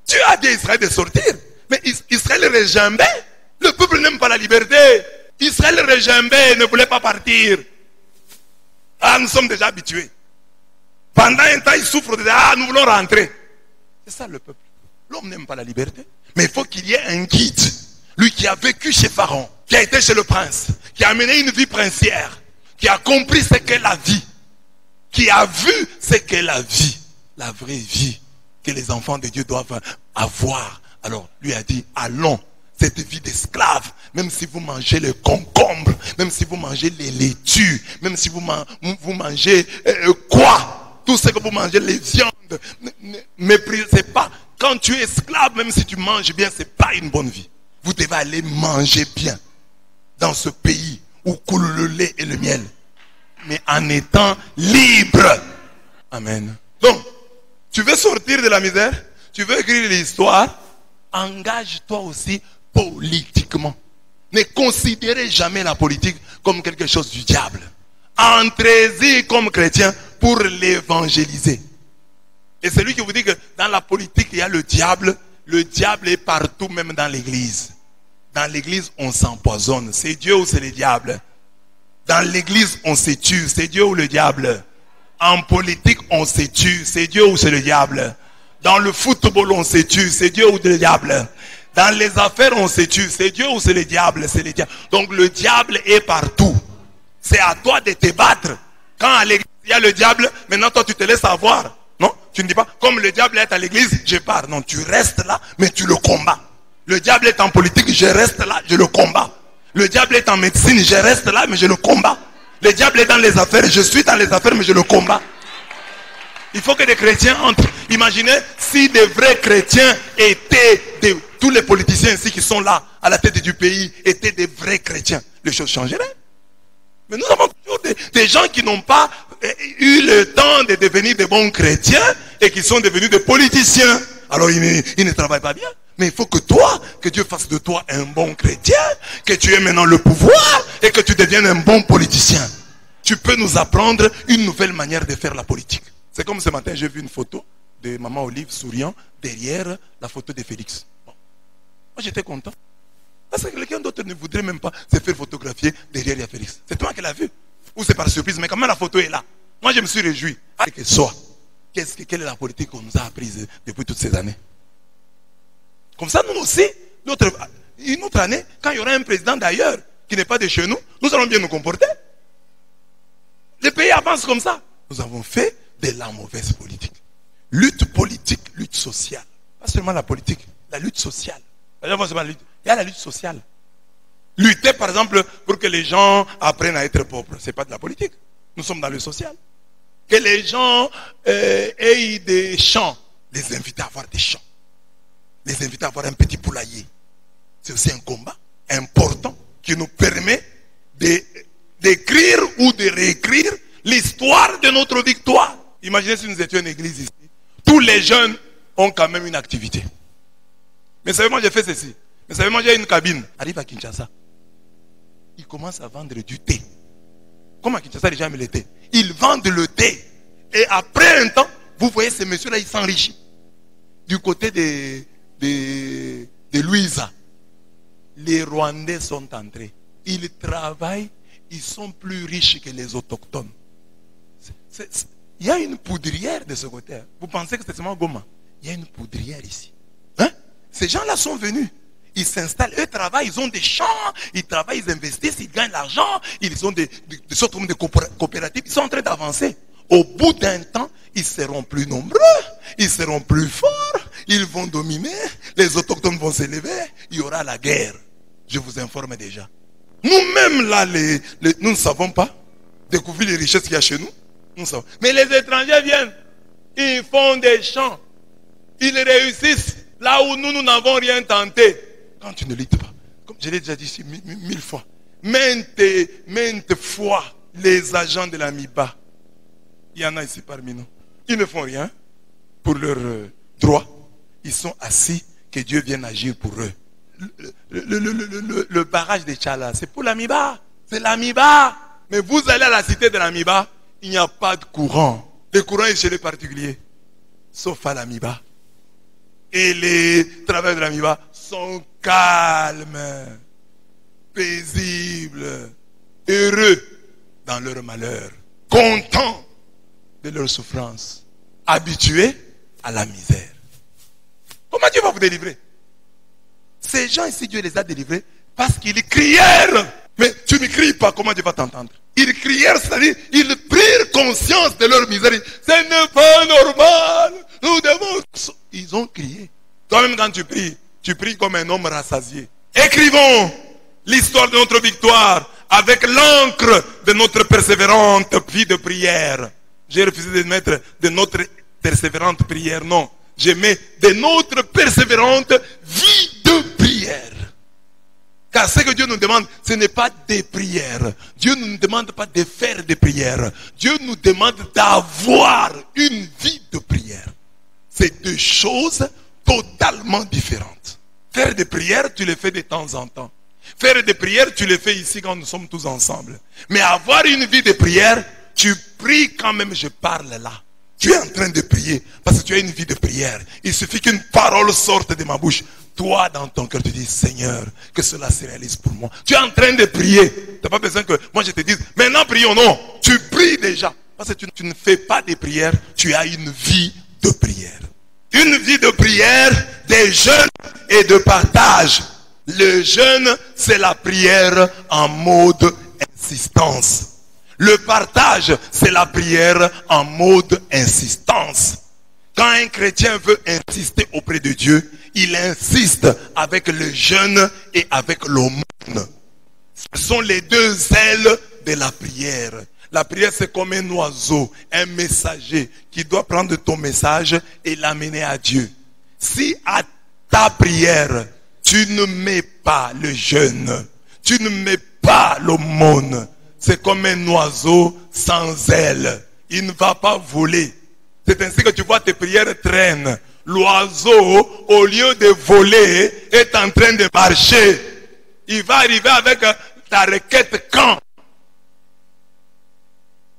Dieu a dit à Israël de sortir. Mais Israël régimbait. Le peuple n'aime pas la liberté. Israël régimbait, ne voulait pas partir. Ah, nous sommes déjà habitués. Pendant un temps, ils souffrent de ah, nous voulons rentrer. C'est ça le peuple. L'homme n'aime pas la liberté. Mais il faut qu'il y ait un guide. Lui qui a vécu chez Pharaon, qui a été chez le prince, qui a mené une vie princière, qui a compris ce qu'est la vie, qui a vu ce qu'est la vie, la vraie vie que les enfants de Dieu doivent avoir. Alors, lui a dit, allons, cette vie d'esclave, même si vous mangez les concombres, même si vous mangez les laitues, même si vous mangez quoi, tout ce que vous mangez, les viandes, ne méprisez pas. Quand tu es esclave, même si tu manges bien, ce n'est pas une bonne vie. Vous devez aller manger bien dans ce pays où coule le lait et le miel, mais en étant libre. Amen. Donc, tu veux sortir de la misère, tu veux écrire l'histoire, engage-toi aussi politiquement. Ne considérez jamais la politique comme quelque chose du diable. Entrez-y comme chrétien pour l'évangéliser. Et celui qui vous dit que dans la politique il y a le diable est partout, même dans l'église. Dans l'église on s'empoisonne. C'est Dieu ou c'est le diable? Dans l'église on se tue. C'est Dieu ou le diable? En politique on se tue. C'est Dieu ou c'est le diable? Dans le football on se tue. C'est Dieu ou le diable? Dans les affaires on se tue. C'est Dieu ou c'est le diable? C'est le diable. Donc le diable est partout. C'est à toi de te battre. Quand à l'église il y a le diable, maintenant toi tu te laisses avoir. Non, tu ne dis pas, comme le diable est à l'église, je pars. Non, tu restes là, mais tu le combats. Le diable est en politique, je reste là, je le combats. Le diable est en médecine, je reste là, mais je le combats. Le diable est dans les affaires, je suis dans les affaires, mais je le combats. Il faut que des chrétiens entrent. Imaginez si des vrais chrétiens étaient, tous les politiciens ici qui sont là, à la tête du pays, étaient des vrais chrétiens. Les choses changeraient. Mais nous avons toujours des gens qui n'ont pas eu le temps de devenir des bons chrétiens et qui sont devenus des politiciens. Alors ils ne travaillent pas bien. Mais il faut que toi, que Dieu fasse de toi un bon chrétien, que tu aies maintenant le pouvoir et que tu deviennes un bon politicien. Tu peux nous apprendre une nouvelle manière de faire la politique. C'est comme ce matin, j'ai vu une photo de Maman Olive souriant derrière la photo de Félix. Bon. Moi j'étais content. Parce que quelqu'un d'autre ne voudrait même pas se faire photographier derrière Félix. C'est toi qui l'as vu. Ou c'est par surprise, mais quand même la photo est là. Moi je me suis réjoui. Que soit. Quelle est la politique qu'on nous a apprise depuis toutes ces années? Comme ça, nous aussi, une autre année, quand il y aura un président d'ailleurs qui n'est pas de chez nous, nous allons bien nous comporter. Le pays avance comme ça. Nous avons fait de la mauvaise politique. Lutte politique, lutte sociale. Pas seulement la politique, la lutte sociale. Il y a la lutte sociale. Lutter, par exemple, pour que les gens apprennent à être pauvres. Ce n'est pas de la politique. Nous sommes dans le social. Que les gens aient des champs. Les inviter à avoir des champs. Les inviter à avoir un petit poulailler. C'est aussi un combat important qui nous permet d'écrire ou de réécrire l'histoire de notre victoire. Imaginez si nous étions une église ici. Tous les jeunes ont quand même une activité. Mais savez, moi j'ai fait ceci. Mais savez, moi j'ai une cabine. Arrive à Kinshasa. Ils commencent à vendre du thé. Comme à Kinshasa, les gens aiment le thé. Ils vendent le thé. Et après un temps, vous voyez ces messieurs-là, ils s'enrichissent. Du côté de Louisa, les Rwandais sont entrés. Ils travaillent, ils sont plus riches que les autochtones. Il y a une poudrière de ce côté. Vous pensez que c'est seulement Goma? Il y a une poudrière ici. Hein? Ces gens-là sont venus. Ils s'installent, eux travaillent, ils ont des champs, ils travaillent, ils investissent, ils gagnent l'argent, ils ont des sortes de coopératives, ils sont en train d'avancer. Au bout d'un temps, ils seront plus nombreux, ils seront plus forts, ils vont dominer, les autochtones vont s'élever, il y aura la guerre. Je vous informe déjà. Nous-mêmes là, nous ne savons pas découvrir les richesses qu'il y a chez nous. Nous savons. Mais les étrangers viennent, ils font des champs, ils réussissent là où nous n'avons rien tenté. Quand tu ne luttes pas, comme je l'ai déjà dit ici 1000 fois, maintes fois, les agents de la MIBA, il y en a ici parmi nous, ils ne font rien pour leurs droits. Ils sont assis, que Dieu vienne agir pour eux. Le barrage de Tchala, c'est pour la MIBA. C'est la MIBA. Mais vous allez à la cité de la MIBA, il n'y a pas de courant. Le courant est chez les particuliers, sauf à la MIBA. Et les travailleurs de la MIBA sont calmes, paisibles, heureux dans leur malheur, contents de leur souffrance, habitués à la misère. Comment Dieu va vous délivrer? Ces gens ici, Dieu les a délivrés parce qu'ils crièrent. Mais tu ne cries pas, comment Dieu va t'entendre? Ils crièrent, c'est-à-dire, ils prirent conscience de leur misère. Ce n'est pas normal. Nous devons... Ils ont crié. Toi-même quand tu pries comme un homme rassasié. Écrivons l'histoire de notre victoire avec l'encre de notre persévérante vie de prière. J'ai refusé de mettre de notre persévérante prière, non. Je mets de notre persévérante vie de prière. Car ce que Dieu nous demande, ce n'est pas des prières. Dieu ne nous demande pas de faire des prières. Dieu nous demande d'avoir une vie de prière. C'est deux choses totalement différentes. Faire des prières, tu les fais de temps en temps. Faire des prières, tu les fais ici quand nous sommes tous ensemble. Mais avoir une vie de prière, tu pries quand même, je parle là. Tu es en train de prier parce que tu as une vie de prière. Il suffit qu'une parole sorte de ma bouche. Toi, dans ton cœur, tu dis, Seigneur, que cela se réalise pour moi. Tu es en train de prier. Tu n'as pas besoin que moi je te dise, maintenant prions. Non, tu pries déjà. Parce que tu ne fais pas de prière, tu as une vie de prière. Une vie de prière, des jeûnes et de partage. Le jeûne, c'est la prière en mode insistance. Le partage, c'est la prière en mode insistance. Quand un chrétien veut insister auprès de Dieu, il insiste avec le jeûne et avec l'aumône. Ce sont les deux ailes de la prière. La prière, c'est comme un oiseau, un messager qui doit prendre ton message et l'amener à Dieu. Si à ta prière, tu ne mets pas le jeûne, tu ne mets pas l'aumône, c'est comme un oiseau sans ailes. Il ne va pas voler. C'est ainsi que tu vois tes prières traînent. L'oiseau, au lieu de voler, est en train de marcher. Il va arriver avec ta requête quand?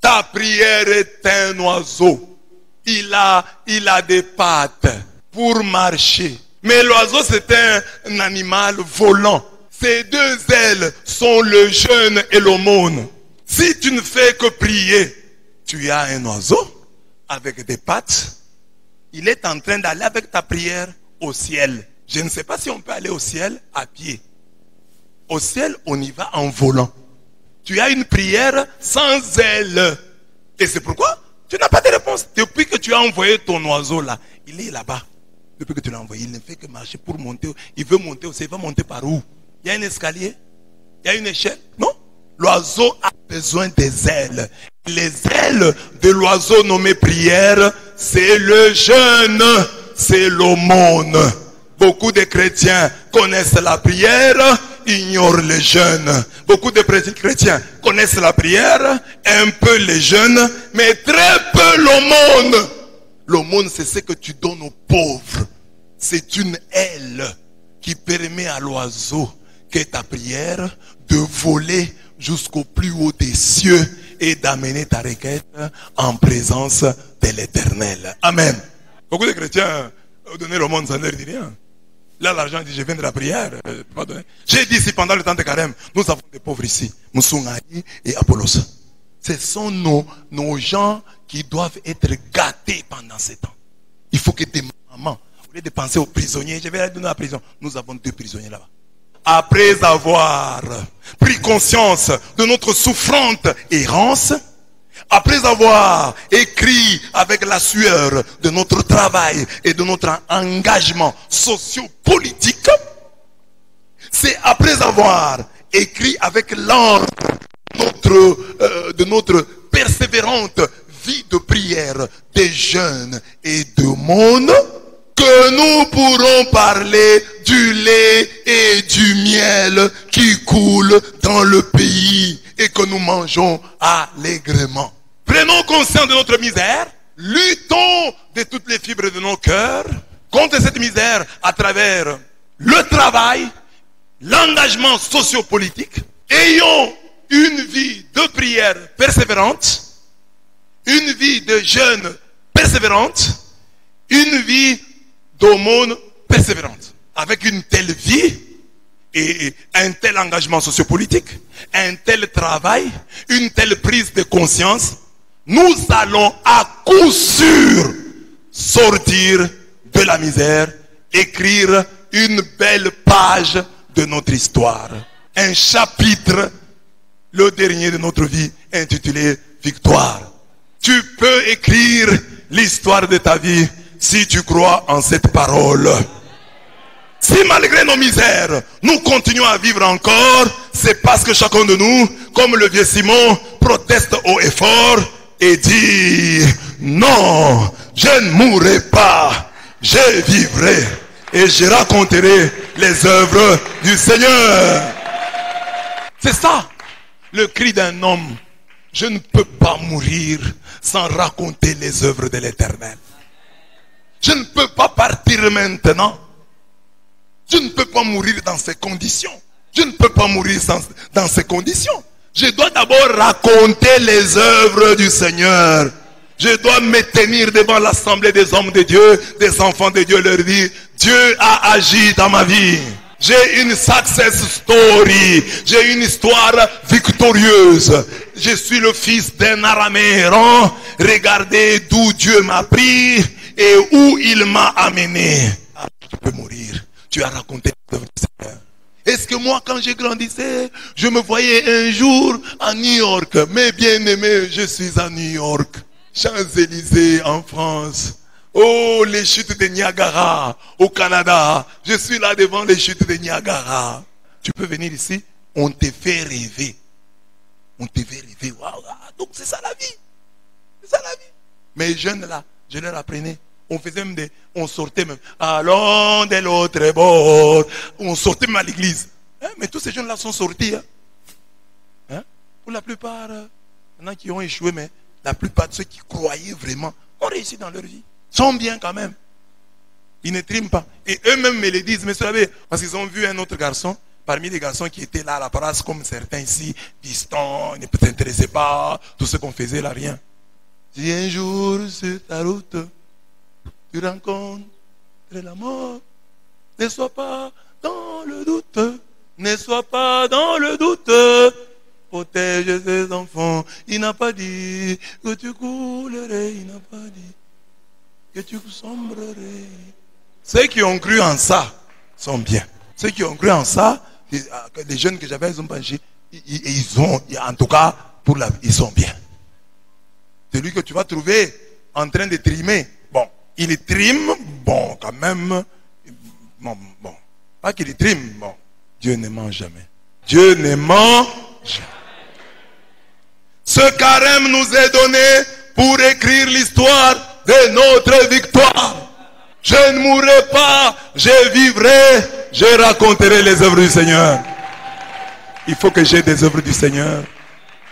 Ta prière est un oiseau. Il a des pattes pour marcher. Mais l'oiseau, c'est un animal volant. Ces deux ailes sont le jeûne et l'aumône. Si tu ne fais que prier, tu as un oiseau avec des pattes. Il est en train d'aller avec ta prière au ciel. Je ne sais pas si on peut aller au ciel à pied. Au ciel, on y va en volant. Tu as une prière sans ailes. Et c'est pourquoi tu n'as pas de réponse. Depuis que tu as envoyé ton oiseau là, il est là-bas. Depuis que tu l'as envoyé, il ne fait que marcher pour monter. Il veut monter aussi. Il va monter par où? Il y a un escalier? Il y a une échelle? Non. L'oiseau a besoin des ailes. Les ailes de l'oiseau nommé prière, c'est le jeûne, c'est l'aumône. Beaucoup de chrétiens connaissent la prière, ignorent le jeûne. Beaucoup de chrétiens connaissent la prière, un peu le jeûne, mais très peu l'aumône. L'aumône, c'est ce que tu donnes aux pauvres. C'est une aile qui permet à l'oiseau qui est ta prière de voler jusqu'au plus haut des cieux et d'amener ta requête en présence de l'Éternel. Amen. Beaucoup de chrétiens donner l'aumône, ça ne leur dit rien. Là, l'argent dit, je viens de la prière. J'ai dit ici, pendant le temps de carême, nous avons des pauvres ici. Moussoungaï et Apollos. Ce sont nos gens qui doivent être gâtés pendant ces temps. Il faut que tes mamans, au lieu de penser aux prisonniers, je vais aller donner à la prison. Nous avons 2 prisonniers là-bas. Après avoir pris conscience de notre souffrante errance, après avoir écrit avec la sueur de notre travail et de notre engagement socio-politique, c'est après avoir écrit avec l'encre de notre persévérante vie de prière, de jeûne et d'aumône, que nous pourrons parler du lait et du miel qui coulent dans le pays et que nous mangeons allègrement. Prenons conscience de notre misère, luttons de toutes les fibres de nos cœurs contre cette misère à travers le travail, l'engagement sociopolitique. Ayons une vie de prière persévérante, une vie de jeûne persévérante, une vie d'aumône persévérante. Avec une telle vie et un tel engagement sociopolitique, un tel travail, une telle prise de conscience, nous allons à coup sûr sortir de la misère, écrire une belle page de notre histoire. Un chapitre, le dernier de notre vie, intitulé Victoire. Tu peux écrire l'histoire de ta vie si tu crois en cette parole. Si malgré nos misères, nous continuons à vivre encore, c'est parce que chacun de nous, comme le vieux Simon, proteste haut et fort et dit, non, je ne mourrai pas, je vivrai et je raconterai les œuvres du Seigneur. C'est ça, le cri d'un homme. Je ne peux pas mourir sans raconter les œuvres de l'Éternel. Je ne peux pas partir maintenant. Je ne peux pas mourir dans ces conditions. Je ne peux pas mourir dans ces conditions. Je dois d'abord raconter les œuvres du Seigneur. Je dois me tenir devant l'assemblée des hommes de Dieu, des enfants de Dieu, leur dire, Dieu a agi dans ma vie. J'ai une success story. J'ai une histoire victorieuse. Je suis le fils d'un araméen errant. Regardez d'où Dieu m'a pris et où il m'a amené. Ah, tu peux mourir. Tu as raconté l'œuvre du Seigneur. Est-ce que moi, quand j'ai grandissé, je me voyais un jour à New York? Mes bien-aimés, je suis à New York. Champs-Élysées en France. Oh, les chutes de Niagara au Canada. Je suis là devant les chutes de Niagara. Tu peux venir ici, on te fait rêver. On te fait rêver. Waouh, donc c'est ça la vie. C'est ça la vie. Mais les jeunes là, je leur apprenais. On faisait même on sortait même. Allons de l'autre bord. On sortait même à l'église. Hein? Mais tous ces jeunes là sont sortis. Hein? Hein? Pour la plupart, il y en a qui ont échoué, mais la plupart de ceux qui croyaient vraiment ont réussi dans leur vie. Ils sont bien quand même. Ils ne triment pas. Et eux-mêmes me le disent, mais vous savez, parce qu'ils ont vu un autre garçon, parmi les garçons qui étaient là à la place, comme certains ici, distants, ne s'intéressaient pas, tout ce qu'on faisait là, rien. Si un jour sur ta route, tu rencontres la mort, ne sois pas dans le doute, ne sois pas dans le doute. Protège ses enfants. Il n'a pas dit que tu coulerais, il n'a pas dit que tu sombrerais. Ceux qui ont cru en ça sont bien. Ceux qui ont cru en ça, les jeunes que j'avais, ils ont penché, ils ont, en tout cas, ils sont bien. Celui que tu vas trouver en train de trimer, bon, il trime, bon, quand même, bon, pas qu'il trime, bon, Dieu ne ment jamais. Dieu ne ment jamais. Ce carême nous est donné pour écrire l'histoire de notre victoire. Je ne mourrai pas, je vivrai, je raconterai les œuvres du Seigneur. Il faut que j'ai des œuvres du Seigneur.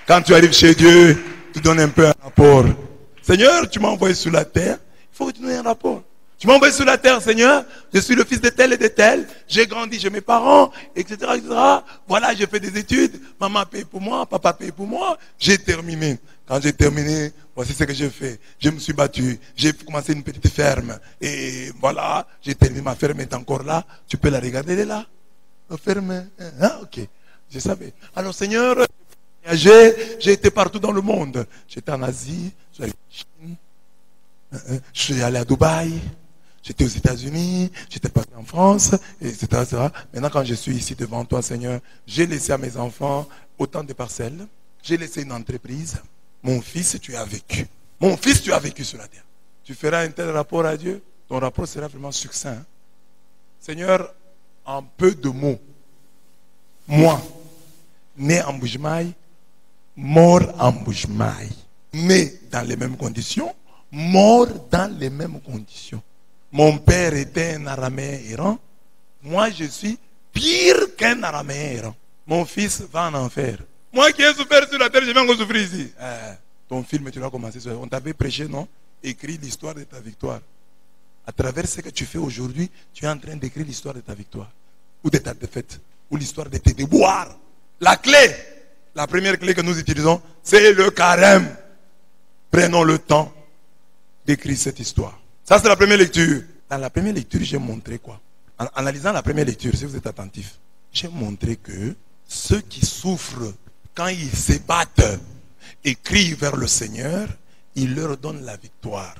Quand tu arrives chez Dieu, tu donnes un peu un rapport. Seigneur, tu m'as envoyé sur la terre, il faut que tu donnes un rapport. Tu m'as envoyé sur la terre, Seigneur, je suis le fils de tel et de tel, j'ai grandi chez mes parents, etc., etc. Voilà, j'ai fait des études, maman paye pour moi, papa paye pour moi, j'ai terminé. Quand j'ai terminé, voici ce que j'ai fait. Je me suis battu, j'ai commencé une petite ferme, et voilà, j'ai terminé, ma ferme est encore là, tu peux la regarder, elle est là. La ferme, hein, ok, je savais. Alors Seigneur, j'ai été partout dans le monde. J'étais en Asie, je suis allé en Chine, je suis allé à Dubaï. J'étais aux États-Unis, j'étais parti en France, etc., etc. Maintenant, quand je suis ici devant toi, Seigneur, j'ai laissé à mes enfants autant de parcelles. J'ai laissé une entreprise. Mon fils, tu as vécu. Mon fils, tu as vécu sur la terre. Tu feras un tel rapport à Dieu. Ton rapport sera vraiment succinct. Hein? Seigneur, en peu de mots, moi, né en Bujimaï, mort en Bujimaï, né dans les mêmes conditions, mort dans les mêmes conditions. Mon père était un araméen errant. Moi, je suis pire qu'un araméen errant. Mon fils va en enfer. Moi qui ai souffert sur la terre, je vais encore souffrir ici. Ton film, tu l'as commencé. On t'avait prêché, non? Écris l'histoire de ta victoire. À travers ce que tu fais aujourd'hui, tu es en train d'écrire l'histoire de ta victoire. Ou de ta défaite. Ou l'histoire de tes déboires. La clé, la première clé que nous utilisons, c'est le carême. Prenons le temps d'écrire cette histoire. Ça, c'est la première lecture. Dans la première lecture, j'ai montré quoi? En analysant la première lecture, si vous êtes attentif, j'ai montré que ceux qui souffrent, quand ils se battent et crient vers le Seigneur, il leur donne la victoire.